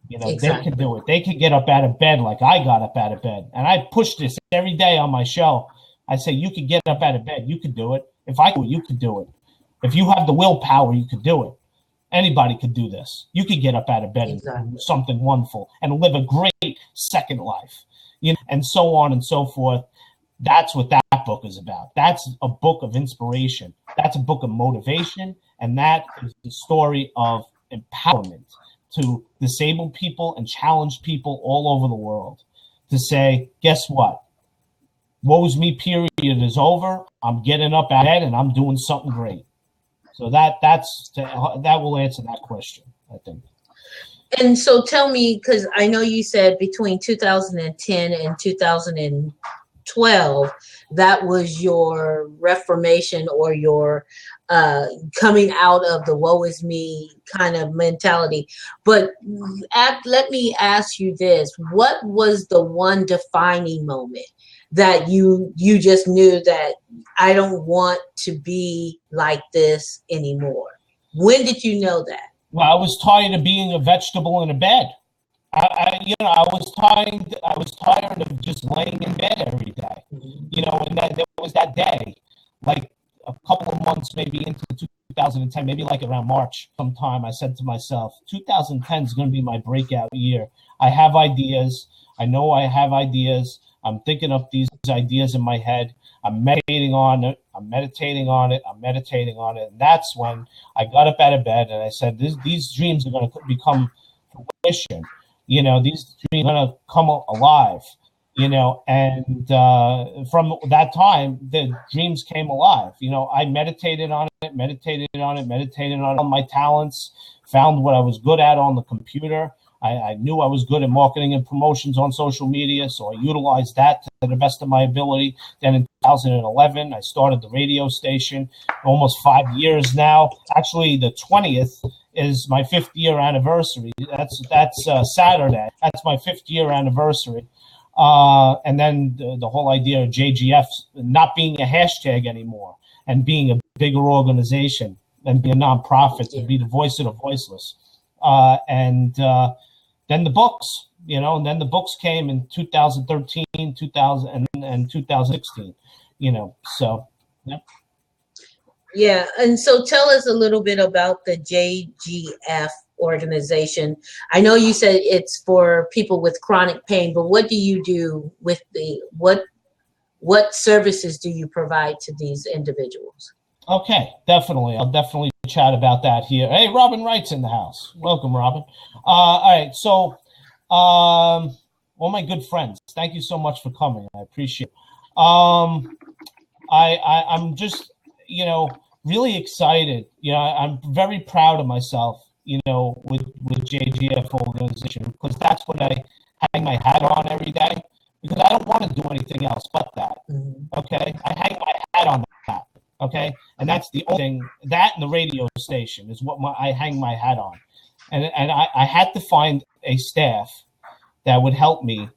Exactly. They can do it. They can get up out of bed like I got up out of bed. And I push this every day on my show. I say, you can get up out of bed. You can do it. If I do it, you can do it. If you have the willpower, you can do it. Anybody could do this. You could get up out of bed and do something wonderful and live a great second life, and so on and so forth. That's what that book is about. That's a book of inspiration. That's a book of motivation. And that is the story of empowerment to disabled people and challenged people all over the world to say, guess what? Woe's me period is over. I'm getting up out of bed and I'm doing something great. So that will answer that question. I think. And so tell me, because I know you said between 2010 and 2012, that was your reformation or your coming out of the woe is me kind of mentality. But let me ask you this. What was the one defining moment that you just knew that I don't want to be like this anymore? When did you know that? Well, I was tired of being a vegetable in a bed. I was tired of just laying in bed every day. And there was that day, like a couple of months maybe into 2010, maybe like around March sometime, I said to myself, 2010 is going to be my breakout year. I have ideas. I know I have ideas. I'm thinking up these ideas in my head. I'm meditating on it. I'm meditating on it. And that's when I got up out of bed and I said, these dreams are going to become fruition. These dreams are going to come alive. And from that time, the dreams came alive. I meditated on all my talents, found what I was good at on the computer. I knew I was good at marketing and promotions on social media, so I utilized that to the best of my ability. Then in 2011, I started the radio station, almost 5 years now. Actually, the 20th is my 5th year anniversary. That's Saturday. That's my 5th year anniversary. And then the whole idea of JGF not being a hashtag anymore and being a bigger organization and be a nonprofit, to be the voice of the voiceless. Then the books, and then the books came in 2013, 2000, and 2016, so, yeah. Yeah, and so tell us a little bit about the JGF organization. I know you said it's for people with chronic pain, but what do you do with what services do you provide to these individuals? Okay, definitely. I'll definitely chat about that here. Hey, Robin Wright's in the house. Welcome, Robin. All right, so all my good friends, thank you so much for coming. I appreciate it. I'm just, really excited. I'm very proud of myself, with JGF organization, because that's what I hang my hat on every day, because I don't want to do anything else but that. Okay, I hang my hat on that. Okay, and that's the only thing. That and the radio station is what I hang my hat on, and I had to find a staff that would help me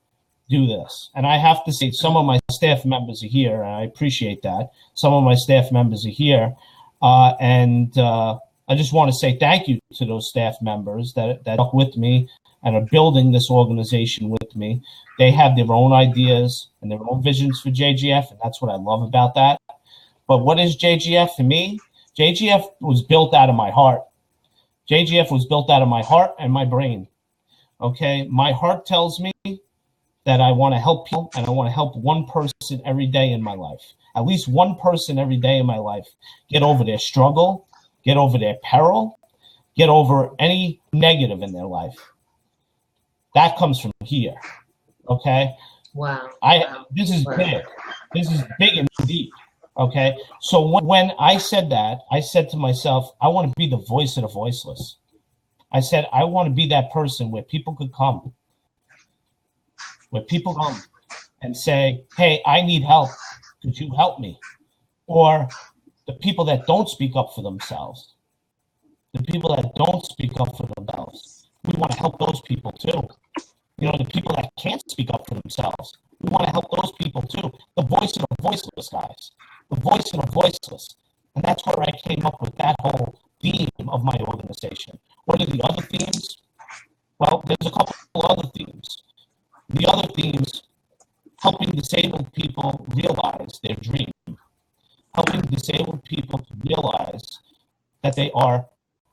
do this. And I have to say, some of my staff members are here, and I appreciate that. Some of my staff members are here, and I just want to say thank you to those staff members that work with me and are building this organization with me. They have their own ideas and their own visions for JGF, and that's what I love about that. But what is JGF to me? JGF was built out of my heart. JGF was built out of my heart and my brain. Okay, my heart tells me that I want to help people, and I want to help one person every day in my life. At least one person every day in my life. Get over their struggle, get over their peril, get over any negative in their life. That comes from here. Okay? Wow. This is big. This is big and deep. Okay? So when I said that, I said to myself, I want to be the voice of the voiceless. I said, I want to be that person where people could come. Where people come and say, hey, I need help. Could you help me? Or the people that don't speak up for themselves. The people that don't speak up for themselves. We want to help those people too. The people that can't speak up for themselves. We want to help those people too. The voice of the voiceless, guys. The voice of the voiceless. And that's where I came up with that whole theme of my organization. What are the other themes? Well, there's a couple other themes. The other themes, helping disabled people realize their dream. Helping disabled people to realize that they are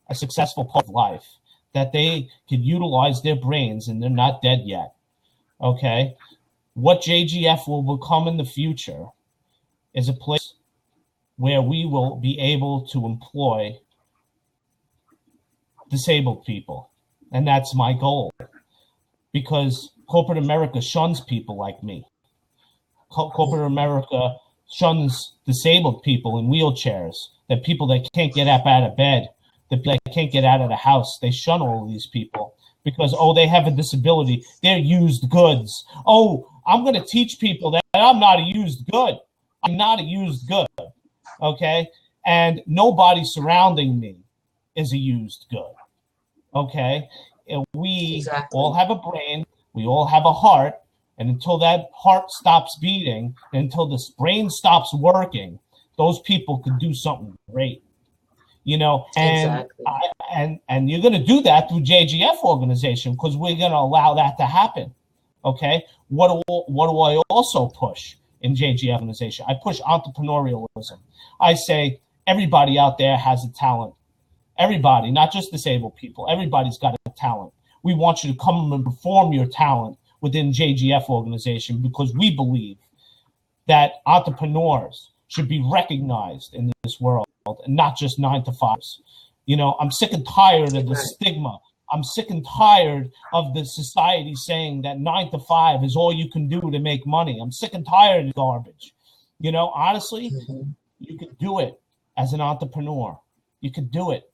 a successful part of life, that they can utilize their brains and they're not dead yet. Okay? What JGF will become in the future is a place where we will be able to employ disabled people. And that's my goal. Because corporate America shuns people like me. Corporate America shuns disabled people in wheelchairs, that people that can't get up out of bed the people that can't get out of the house, they shun all of these people because, oh, they have a disability. They're used goods. Oh, I'm going to teach people that I'm not a used good. I'm not a used good. Okay? And nobody surrounding me is a used good. Okay? And we all have a brain. We all have a heart. And until that heart stops beating, and until this brain stops working, those people could do something great. You know, and and you're going to do that through JGF organization because we're going to allow that to happen. Okay, what do I also push in JGF organization? I push entrepreneurialism. I say everybody out there has a talent. Everybody, not just disabled people. Everybody's got a talent. We want you to come and perform your talent within JGF organization because we believe that entrepreneurs should be recognized in this world and not just 9-to-5s. You know, I'm sick and tired of the stigma. I'm sick and tired of the society saying that 9-to-5 is all you can do to make money. I'm sick and tired of the garbage. You know, honestly, you could do it as an entrepreneur. You could do it.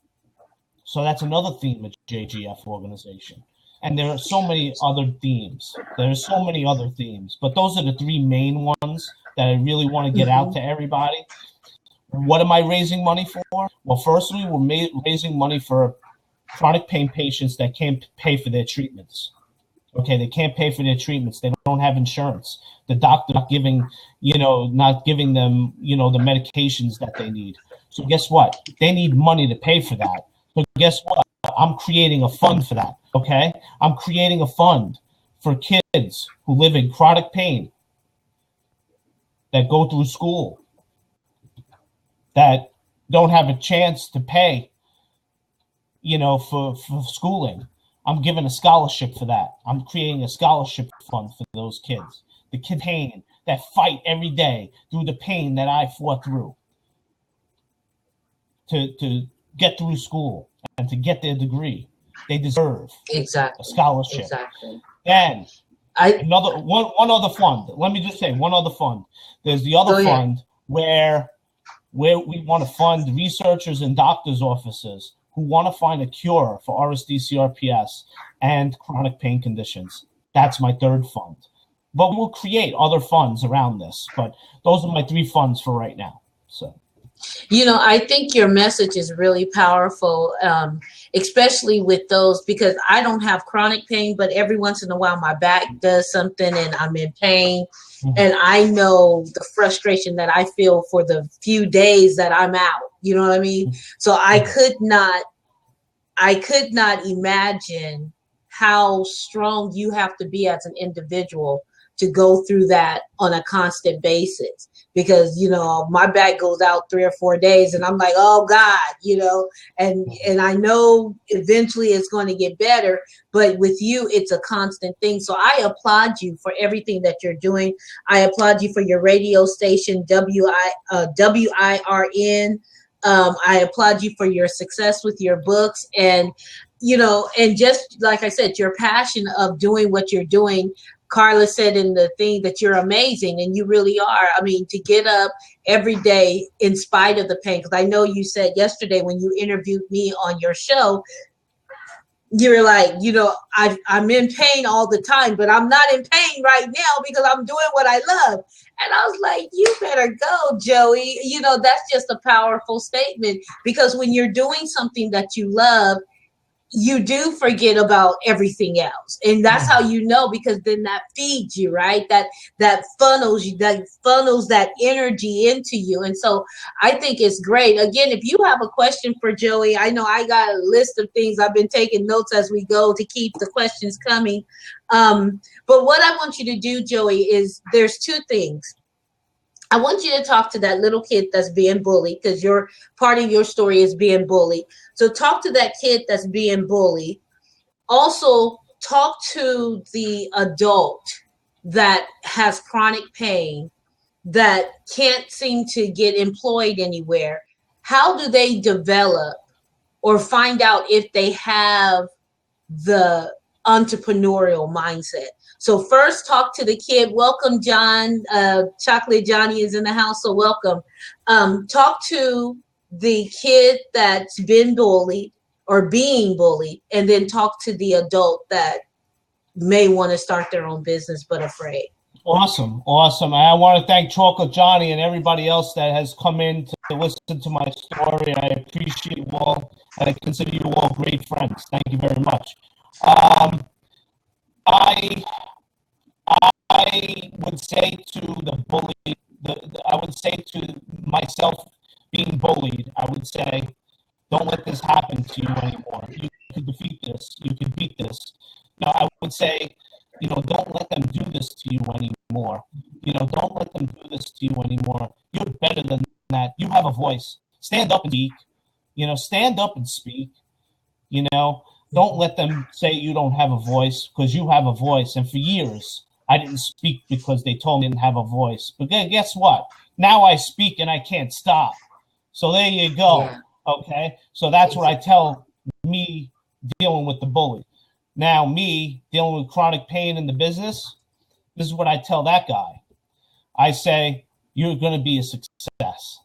So that's another theme of JGF organization. And there are so many other themes. There are so many other themes. But those are the three main ones that I really want to get out to everybody. What am I raising money for? Well, firstly, we're raising money for chronic pain patients that can't pay for their treatments. Okay, they can't pay for their treatments. They don't have insurance. The doctor not giving them, the medications that they need. So guess what? They need money to pay for that. So guess what? I'm creating a fund for that. Okay, I'm creating a fund for kids who live in chronic pain that go through school that don't have a chance to pay, for schooling. I'm giving a scholarship for that. I'm creating a scholarship fund for those kids. The kid pain that fight every day through the pain that I fought through to get through school and to get their degree. They deserve a scholarship. Exactly. And one other fund. Let me just say one other fund. There's the other fund where we want to fund researchers and doctors' offices who want to find a cure for RSD, CRPS, and chronic pain conditions. That's my third fund. But we'll create other funds around this. But those are my three funds for right now. So. I think your message is really powerful, especially with those, because I don't have chronic pain, but every once in a while my back does something and I'm in pain. Mm-hmm. And I know the frustration that I feel for the few days that I'm out. You know what I mean? Mm-hmm. So I could not imagine how strong you have to be as an individual to go through that on a constant basis. Because, my back goes out 3 or 4 days and I'm like, oh God, and I know eventually it's going to get better, but with you, it's a constant thing. So I applaud you for everything that you're doing. I applaud you for your radio station, WIRN. I applaud you for your success with your books and just like I said, your passion of doing what you're doing. Carla said in the thing that you're amazing, and you really are. I mean, to get up every day in spite of the pain, because I know you said yesterday when you interviewed me on your show, you were like, I'm in pain all the time, but I'm not in pain right now because I'm doing what I love. And I was like, you better go, Joey. That's just a powerful statement, because when you're doing something that you love, you do forget about everything else. And that's how because then that feeds you, right? That funnels that energy into you. And so I think it's great. Again, if you have a question for Joey, I know I got a list of things. I've been taking notes as we go to keep the questions coming. But what I want you to do, Joey, is there's two things. I want you to talk to that little kid that's being bullied, because your part of your story is being bullied. So talk to that kid that's being bullied. Also, talk to the adult that has chronic pain that can't seem to get employed anywhere. How do they develop or find out if they have the entrepreneurial mindset? So first, talk to the kid. Welcome, John. Chocolate Johnny is in the house, so welcome. Talk to the kid that's been bullied or being bullied, and then talk to the adult that may want to start their own business but afraid. Awesome. I want to thank Chocolate Johnny and everybody else that has come in to listen to my story. I appreciate you all, and I consider you all great friends. Thank you very much. I would say to the bully, I would say to myself being bullied, I would say, don't let this happen to you anymore. You can defeat this. You can beat this. I would say, don't let them do this to you anymore. Don't let them do this to you anymore. You're better than that. You have a voice. Stand up and speak. Stand up and speak. Don't let them say you don't have a voice, because you have a voice. And for years, I didn't speak because they told me I didn't have a voice. But guess what? Now I speak and I can't stop. So there you go. Yeah. Okay? So that's what I tell me dealing with the bully. Now, me dealing with chronic pain in the business, this is what I tell that guy. I say, you're going to be a success.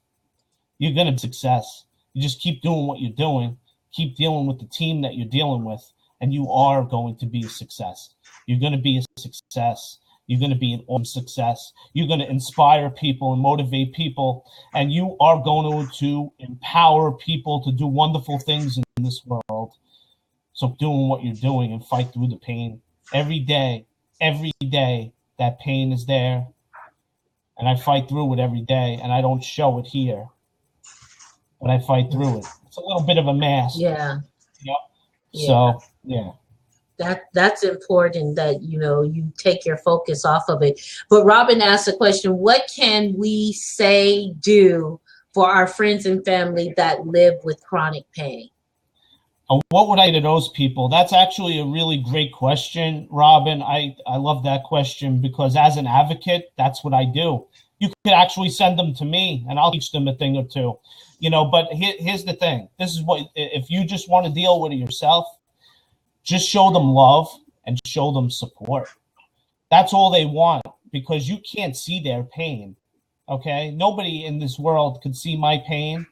You're going to be a success. You just keep doing what you're doing. Keep dealing with the team that you're dealing with, and you are going to be a success. You're going to be a success. You're going to be an awesome success. You're going to inspire people and motivate people, and you are going to empower people to do wonderful things in this world. So doing what you're doing and fight through the pain. Every day, that pain is there, and I fight through it every day, and I don't show it here, but I fight through it. It's a little bit of a mask. Yeah. Yep. So, yeah. That's important that, you take your focus off of it. But Robin asked a question, what can we say, do for our friends and family that live with chronic pain? What would I say to those people? That's actually a really great question, Robin. I love that question, because as an advocate, that's what I do. You could actually send them to me and I'll teach them a thing or two, but here's the thing. This is what, if you just want to deal with it yourself, just show them love and show them support. That's all they want, because you can't see their pain. Okay. Nobody in this world could see my pain,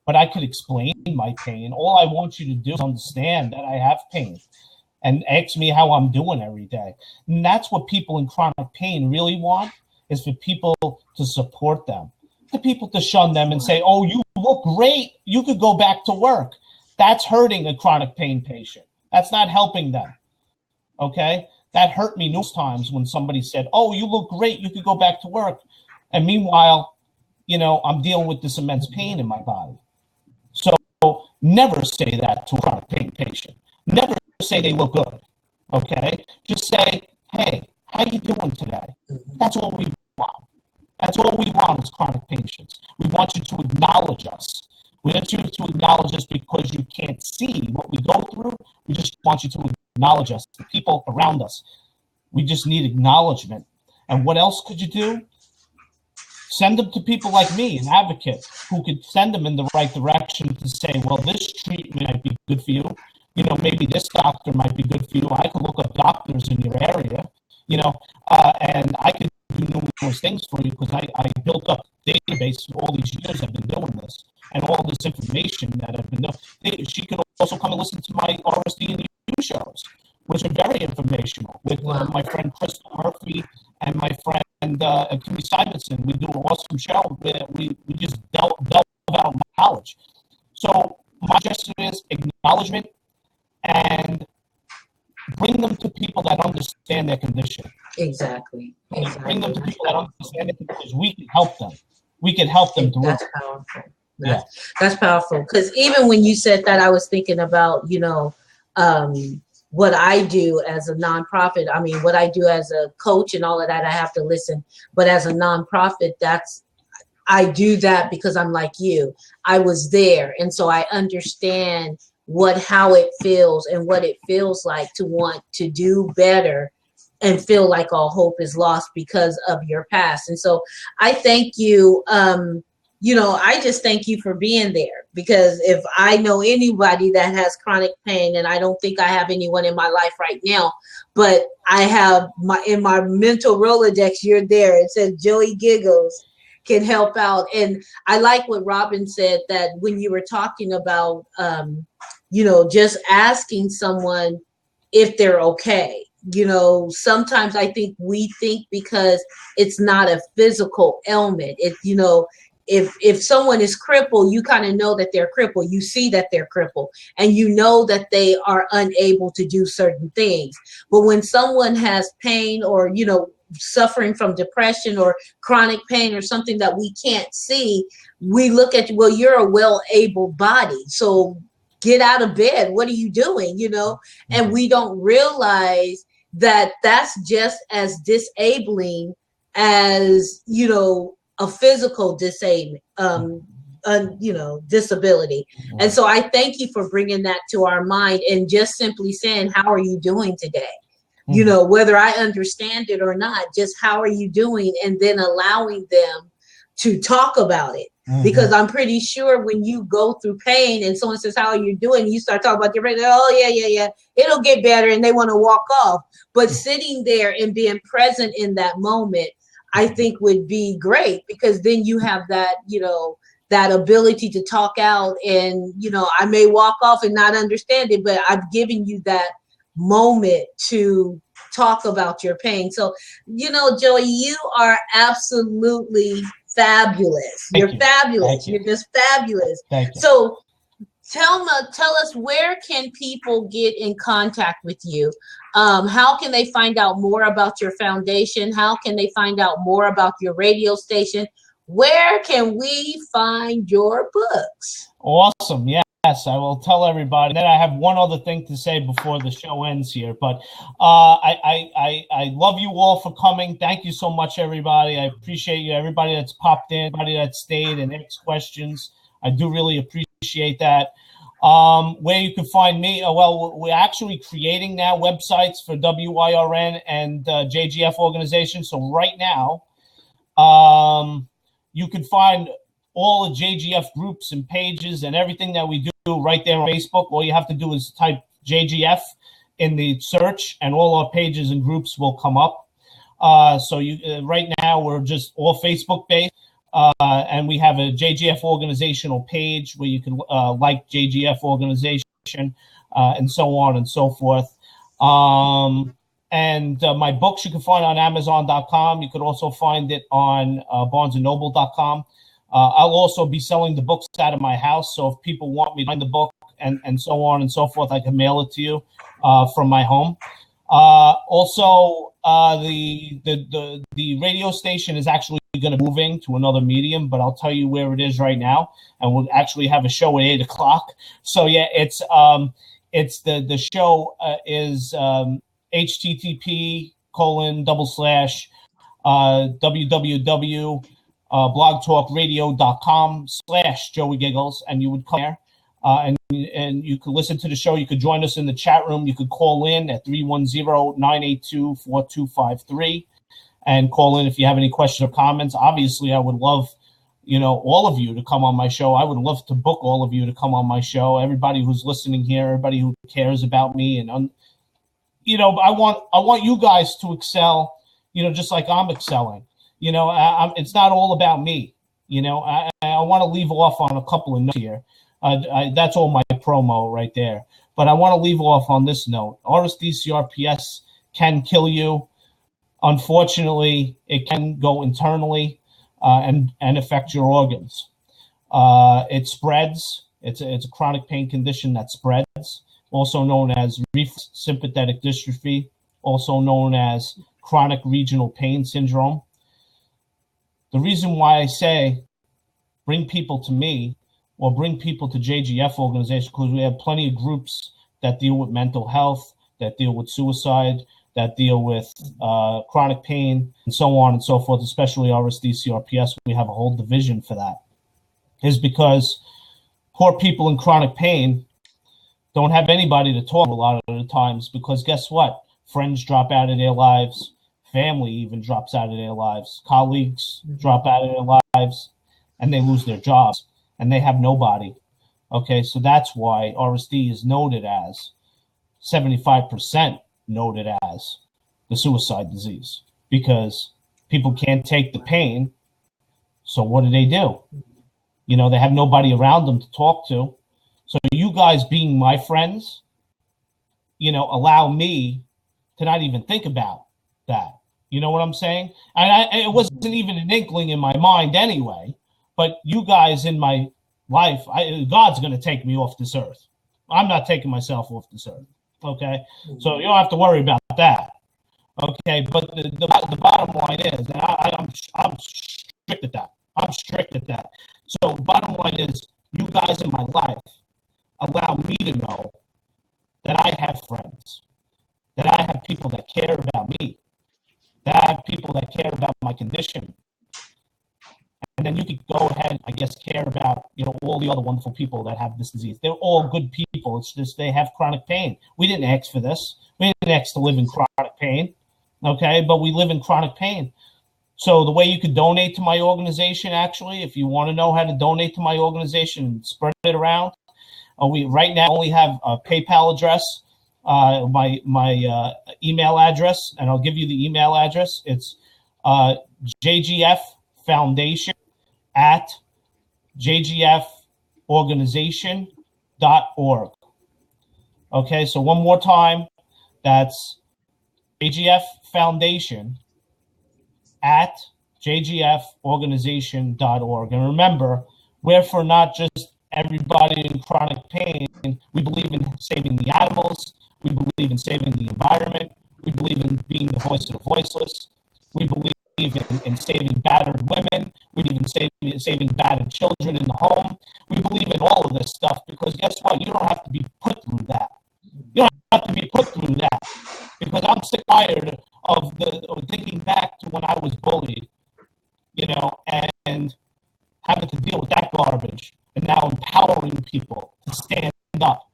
but I could explain my pain. All I want you to do is understand that I have pain and ask me how I'm doing every day. And that's what people in chronic pain really want, is for people to support them, for people to shun them and say, oh, you look great. You could go back to work. That's hurting a chronic pain patient. That's not helping them. Okay? That hurt me numerous times when somebody said, oh, you look great. You could go back to work. And meanwhile, I'm dealing with this immense pain in my body. So never say that to a chronic pain patient. Never say they look good. Okay? Just say, hey, how you doing today? That's all we want. That's all we want as chronic patients. We want you to acknowledge us. We want you to acknowledge us because you can't see what we go through. We just want you to acknowledge us, the people around us. We just need acknowledgement. And what else could you do? Send them to people like me, an advocate, who could send them in the right direction to say, well, this treatment might be good for you. Maybe this doctor might be good for you. I could look up doctors in your area, and I could do numerous things for you, because I built up a database for all these years I've been doing this, and all this information that I've been doing. She could also come and listen to my RSD and U shows, which are very informational, with my friend Crystal Murphy and my friend Kimmy Simonson. We do an awesome show where we just delve out knowledge. So my suggestion is acknowledgement, and bring them to people that understand their condition. Exactly. Bring them to people that understand it, because we can help them. We can help them through. That's powerful. That's powerful. Because even when you said that, I was thinking about, what I do as a nonprofit. I mean, what I do as a coach and all of that, I have to listen. But as a nonprofit, I do that because I'm like you. I was there. And so I understand how it feels and what it feels like to want to do better and feel like all hope is lost because of your past. And so I thank you. I just thank you for being there, because if I know anybody that has chronic pain, and I don't think I have anyone in my life right now, but I have in my mental Rolodex, you're there. It says Joey Giggles can help out. And I like what Robin said, that when you were talking about, just asking someone if they're okay. Sometimes I think we think because it's not a physical ailment, if someone is crippled, you kind of know that they're crippled. You see that they're crippled, and you know that they are unable to do certain things. But when someone has pain, or suffering from depression or chronic pain or something that we can't see, we look at, well, you're a well-able body, so get out of bed. What are you doing? And we don't realize that that's just as disabling as, a physical disability. And so I thank you for bringing that to our mind and just simply saying, how are you doing today? Whether I understand it or not, just how are you doing? And then allowing them to talk about it. Because I'm pretty sure when you go through pain and someone says, how are you doing? You start talking about your brain. Oh, yeah. It'll get better. And they want to walk off. But sitting there and being present in that moment, I think would be great, because then you have that, that ability to talk out. And, I may walk off and not understand it, but I've given you that moment to talk about your pain. So, Joey, you are absolutely fabulous. You're fabulous. You're just fabulous. So tell us, where can people get in contact with you? How can they find out more about your foundation? How can they find out more about your radio station? Where can we find your books? Awesome. Yes, I will tell everybody. Then I have one other thing to say before the show ends here. But I love you all for coming. Thank you so much, everybody. I appreciate you. Everybody that's popped in, everybody that stayed and asked questions. I do really appreciate that. Where you can find me, we're actually creating now websites for WIRN and JGF organizations. So right now, you can find all the JGF groups and pages and everything that we do right there on Facebook. All you have to do is type JGF in the search, and all our pages and groups will come up. So right now we're just all Facebook based, and we have a JGF organizational page where you can like JGF organization, and so on and so forth. And my books you can find on Amazon.com. You could also find it on BarnesandNoble.com. I'll also be selling the books out of my house. So if people want me to find the book and so on and so forth, I can mail it to you from my home. Also, the radio station is actually going to be moving to another medium, but I'll tell you where it is right now. And we'll actually have a show at 8:00. So yeah, it's the show is http://www blogtalkradio.com/Joey Giggles, and you would come there and you could listen to the show. You could join us in the chat room. You could call in at 310-982-4253 and call in if you have any questions or comments. Obviously, I would love all of you to come on my show. I would love to book all of you to come on my show. Everybody who's listening here, everybody who cares about me, and I want you guys to excel, just like I'm excelling. It's not all about me. I want to leave off on a couple of notes here. That's all my promo right there. But I want to leave off on this note. RSD-CRPS can kill you. Unfortunately, it can go internally and affect your organs. It spreads. It's a chronic pain condition that spreads, also known as reflex sympathetic dystrophy, also known as chronic regional pain syndrome. The reason why I say bring people to me or bring people to JGF organization, because we have plenty of groups that deal with mental health, that deal with suicide, that deal with chronic pain, and so on and so forth, especially RSD-CRPS. We have a whole division for that. Is because poor people in chronic pain don't have anybody to talk to a lot of the times, because guess what? Friends drop out of their lives. Family even drops out of their lives. Colleagues drop out of their lives, and they lose their jobs, and they have nobody. Okay, so that's why RSD is noted as 75% noted as the suicide disease, because people can't take the pain, So what do? They have nobody around them to talk to. So you guys being my friends, allow me to not even think about that. You know what I'm saying? And it wasn't even an inkling in my mind anyway, but you guys in my life, God's going to take me off this earth. I'm not taking myself off this earth. Okay. So you don't have to worry about that. Okay. But the bottom line is, and I'm strict at that. I'm strict at that. So bottom line is, you guys in my life allow me to know that I have friends, that I have people that care about me, that I have people that care about my condition. And then you could go ahead, I guess, care about, all the other wonderful people that have this disease. They're all good people. It's just they have chronic pain. We didn't ask for this. We didn't ask to live in chronic pain, okay? But we live in chronic pain. So the way you could donate to my organization, actually, if you want to know how to donate to my organization and spread it around, we right now only have a PayPal address, my email address, and I'll give you the email address. It's JGF Foundation at jgforganization.org. Okay, so one more time, that's JGF Foundation at jgforganization.org. And remember, we're for not just everybody in chronic pain. We believe in saving the animals. We believe in saving the environment. We believe in being the voice of the voiceless. We believe in saving battered women. We believe in saving battered children in the home. We believe in all of this stuff because guess what? You don't have to be put through that. You don't have to be put through that because I'm sick and tired of thinking back to when I was bullied, and having to deal with that garbage, and now empowering people to stand up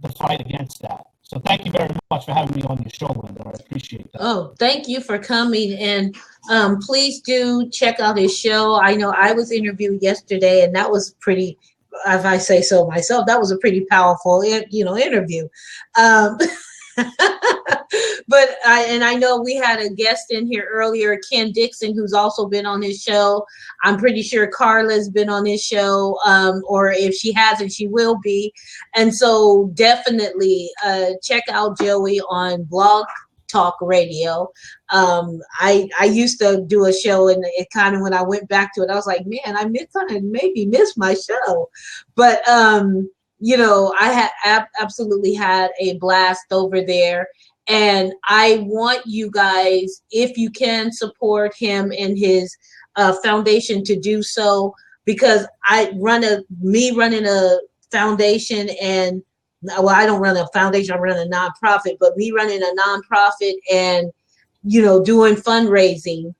to fight against that. So thank you very much for having me on your show, Linda. I appreciate that. Oh, thank you for coming. And please do check out his show. I know I was interviewed yesterday, and that was pretty, if I say so myself, that was a pretty powerful, interview. But I know we had a guest in here earlier, Ken Dixon, who's also been on his show. I'm pretty sure Carla's been on his show, or if she hasn't, she will be. And so definitely check out Joey on Blog Talk Radio. I used to do a show, and it kind of, when I went back to it, I was like, man, I maybe missed my show. But I had absolutely had a blast over there. And I want you guys, if you can, support him and his foundation to do so, because running a foundation, and I don't run a foundation, I run a nonprofit, but me running a nonprofit and, doing fundraising,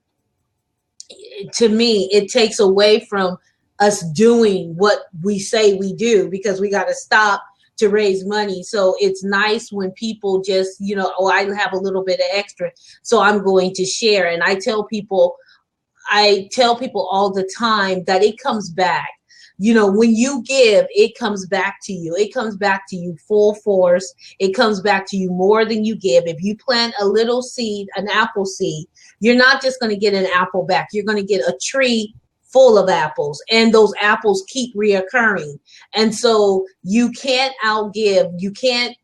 to me, it takes away from us doing what we say we do, because we got to stop to raise money. So it's nice when people just, I have a little bit of extra, so I'm going to share. And I tell people all the time that it comes back. When you give, it comes back to you. It comes back to you full force. It comes back to you more than you give. If you plant a little seed, an apple seed, you're not just going to get an apple back. You're going to get a tree full of apples, and those apples keep reoccurring. And so you can't outgive. You can't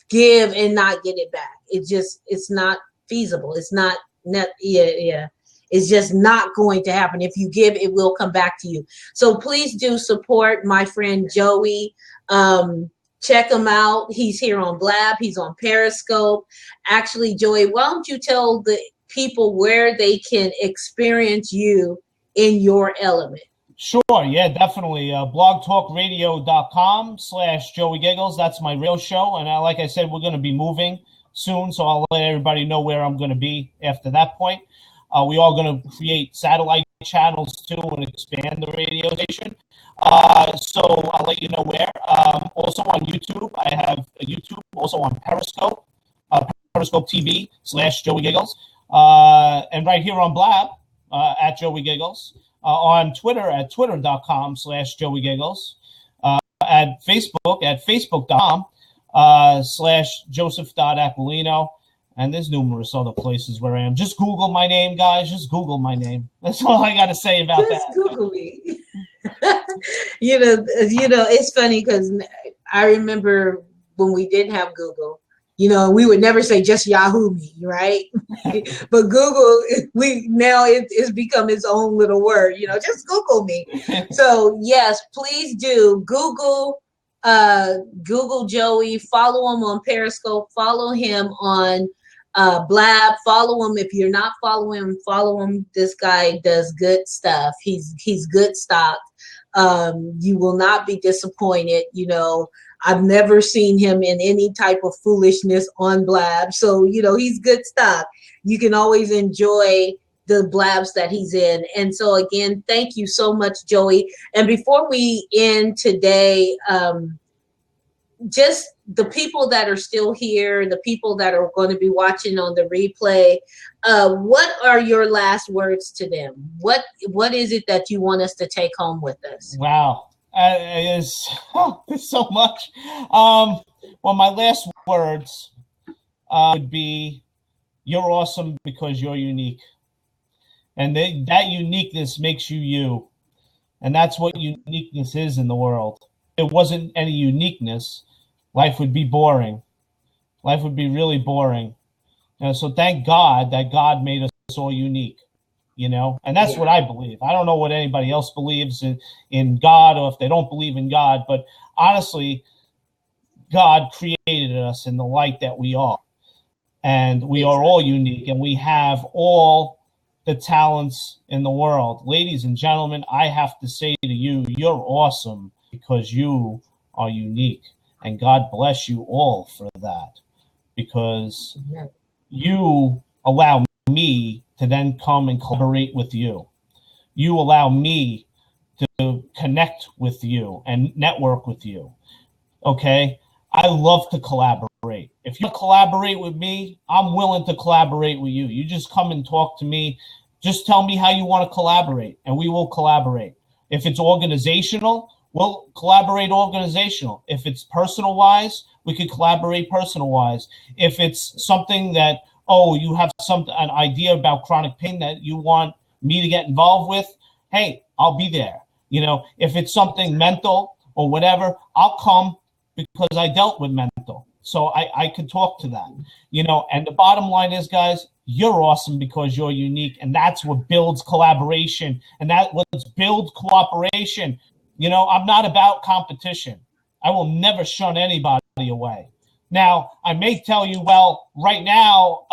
give and not get it back. It's not feasible. It's not net. Yeah. It's just not going to happen. If you give, it will come back to you. So please do support my friend Joey. Check him out. He's here on Blab. He's on Periscope. Actually, Joey, why don't you tell the people where they can experience you in your element? Sure, yeah, definitely. blogtalkradio.com/Joey Giggles. That's my real show. And like I said, we're going to be moving soon, so I'll let everybody know where I'm going to be after that point. We are going to create satellite channels too and expand the radio station. So I'll let you know where. Also on YouTube, I have a YouTube, also on Periscope, Periscope TV/Joey Giggles. And right here on Blab, at Joey Giggles. On Twitter at twitter.com/Joey Giggles. At Facebook at facebook.com/Joseph.Aquilino. And there's numerous other places where I am. Just Google my name, guys. Just Google my name. That's all I got to say about Just that. Google me. It's funny because I remember when we didn't have Google, we would never say just Yahoo me, right? But Google, it's become its own little word, just Google me. So yes, please do Google Joey, follow him on Periscope, follow him on Blab, follow him. If you're not following him, follow him. This guy does good stuff. He's good stock. You will not be disappointed. I've never seen him in any type of foolishness on Blab. So, he's good stuff. You can always enjoy the Blabs that he's in. And so again, thank you so much, Joey. And before we end today, just the people that are still here, the people that are going to be watching on the replay, what are your last words to them? What is it that you want us to take home with us? Wow. There's so much. Well, my last words would be, you're awesome because you're unique. And that uniqueness makes you you. And that's what uniqueness is in the world. If there wasn't any uniqueness, life would be boring. Life would be really boring. So thank God that God made us all unique, and that's what I believe. I don't know what anybody else believes in God, or if they don't believe in God, but honestly, God created us in the light that we are, and we are all unique, and we have all the talents in the world. Ladies and gentlemen, I have to say to you, you're awesome because you are unique, and God bless you all for that, because you allow me to then come and collaborate with you. You allow me to connect with you and network with you. Okay? I love to collaborate. If you collaborate with me, I'm willing to collaborate with you. You just come and talk to me. Just tell me how you want to collaborate, and we will collaborate. If it's organizational, we'll collaborate organizational. If it's personal-wise, we could collaborate personal-wise. If it's something that, you have an idea about chronic pain that you want me to get involved with, hey, I'll be there. If it's something mental or whatever, I'll come because I dealt with mental. So I could talk to that. And the bottom line is, guys, you're awesome because you're unique. And that's what builds collaboration. And that's what builds cooperation. I'm not about competition. I will never shun anybody away. Now, I may tell you, well, right now,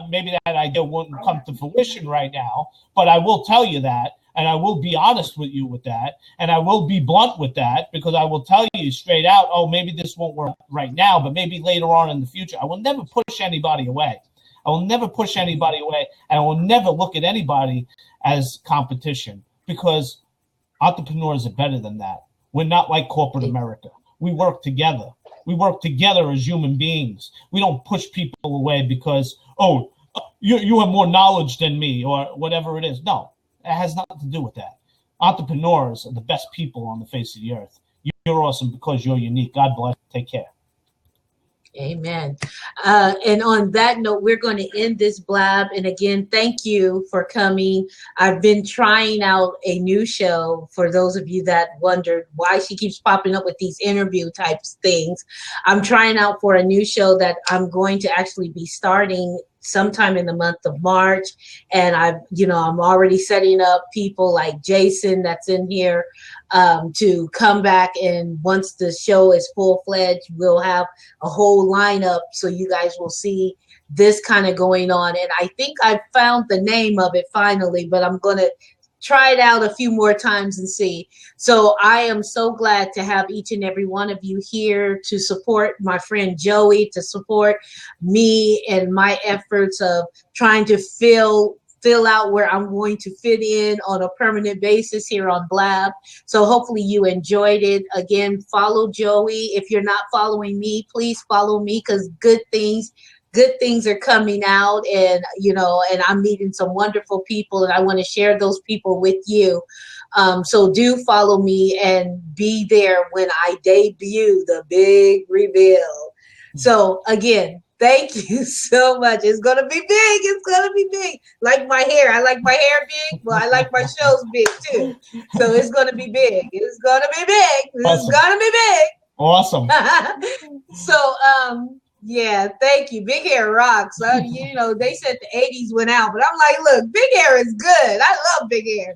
maybe that idea wouldn't come to fruition right now, but I will tell you that, and I will be honest with you with that, and I will be blunt with that, because I will tell you straight out, maybe this won't work right now, but maybe later on in the future. I will never push anybody away. I will never push anybody away, and I will never look at anybody as competition, because entrepreneurs are better than that. We're not like corporate America. We work together. We work together as human beings. We don't push people away because, you have more knowledge than me or whatever it is. No, it has nothing to do with that. Entrepreneurs are the best people on the face of the earth. You're awesome because you're unique. God bless. Take care. Amen. And on that note, we're going to end this blab. And again, thank you for coming. I've been trying out a new show for those of you that wondered why she keeps popping up with these interview types things. I'm trying out for a new show that I'm going to actually be starting sometime in the month of March. And I'm already setting up people like Jason that's in here to come back. And once the show is full-fledged, we'll have a whole lineup. So you guys will see this kind of going on. And I think I found the name of it finally, but I'm going to try it out a few more times and see. So I am so glad to have each and every one of you here to support my friend Joey, to support me and my efforts of trying to fill out where I'm going to fit in on a permanent basis here on Blab. So hopefully you enjoyed it. Again, follow Joey. If you're not following me, please follow me, because good things are coming out, and and I'm meeting some wonderful people, and I want to share those people with you. So do follow me and be there when I debut the big reveal. So again, Thank you so much. It's gonna be big. It's gonna be big. Like my hair. I like my hair big. Well, I like my shows big too. So it's gonna be big. It's gonna be big. It's gonna be big. Awesome. So yeah, thank you. Big hair rocks. You know, they said the 80s went out, but I'm like, look, big hair is good. I love big hair.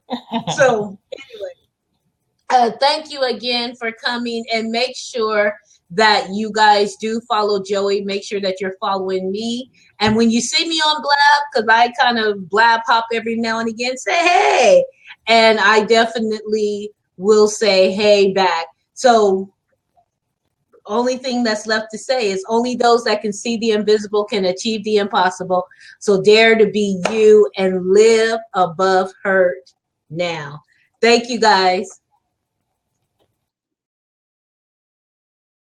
So anyway, thank you again for coming, and make sure that you guys do follow Joey. Make sure that you're following me. And when you see me on Blab, because I kind of blab hop every now and again, say hey. And I definitely will say hey back. So only thing that's left to say is only those that can see the invisible can achieve the impossible. So dare to be you and live above hurt now. Thank you, guys.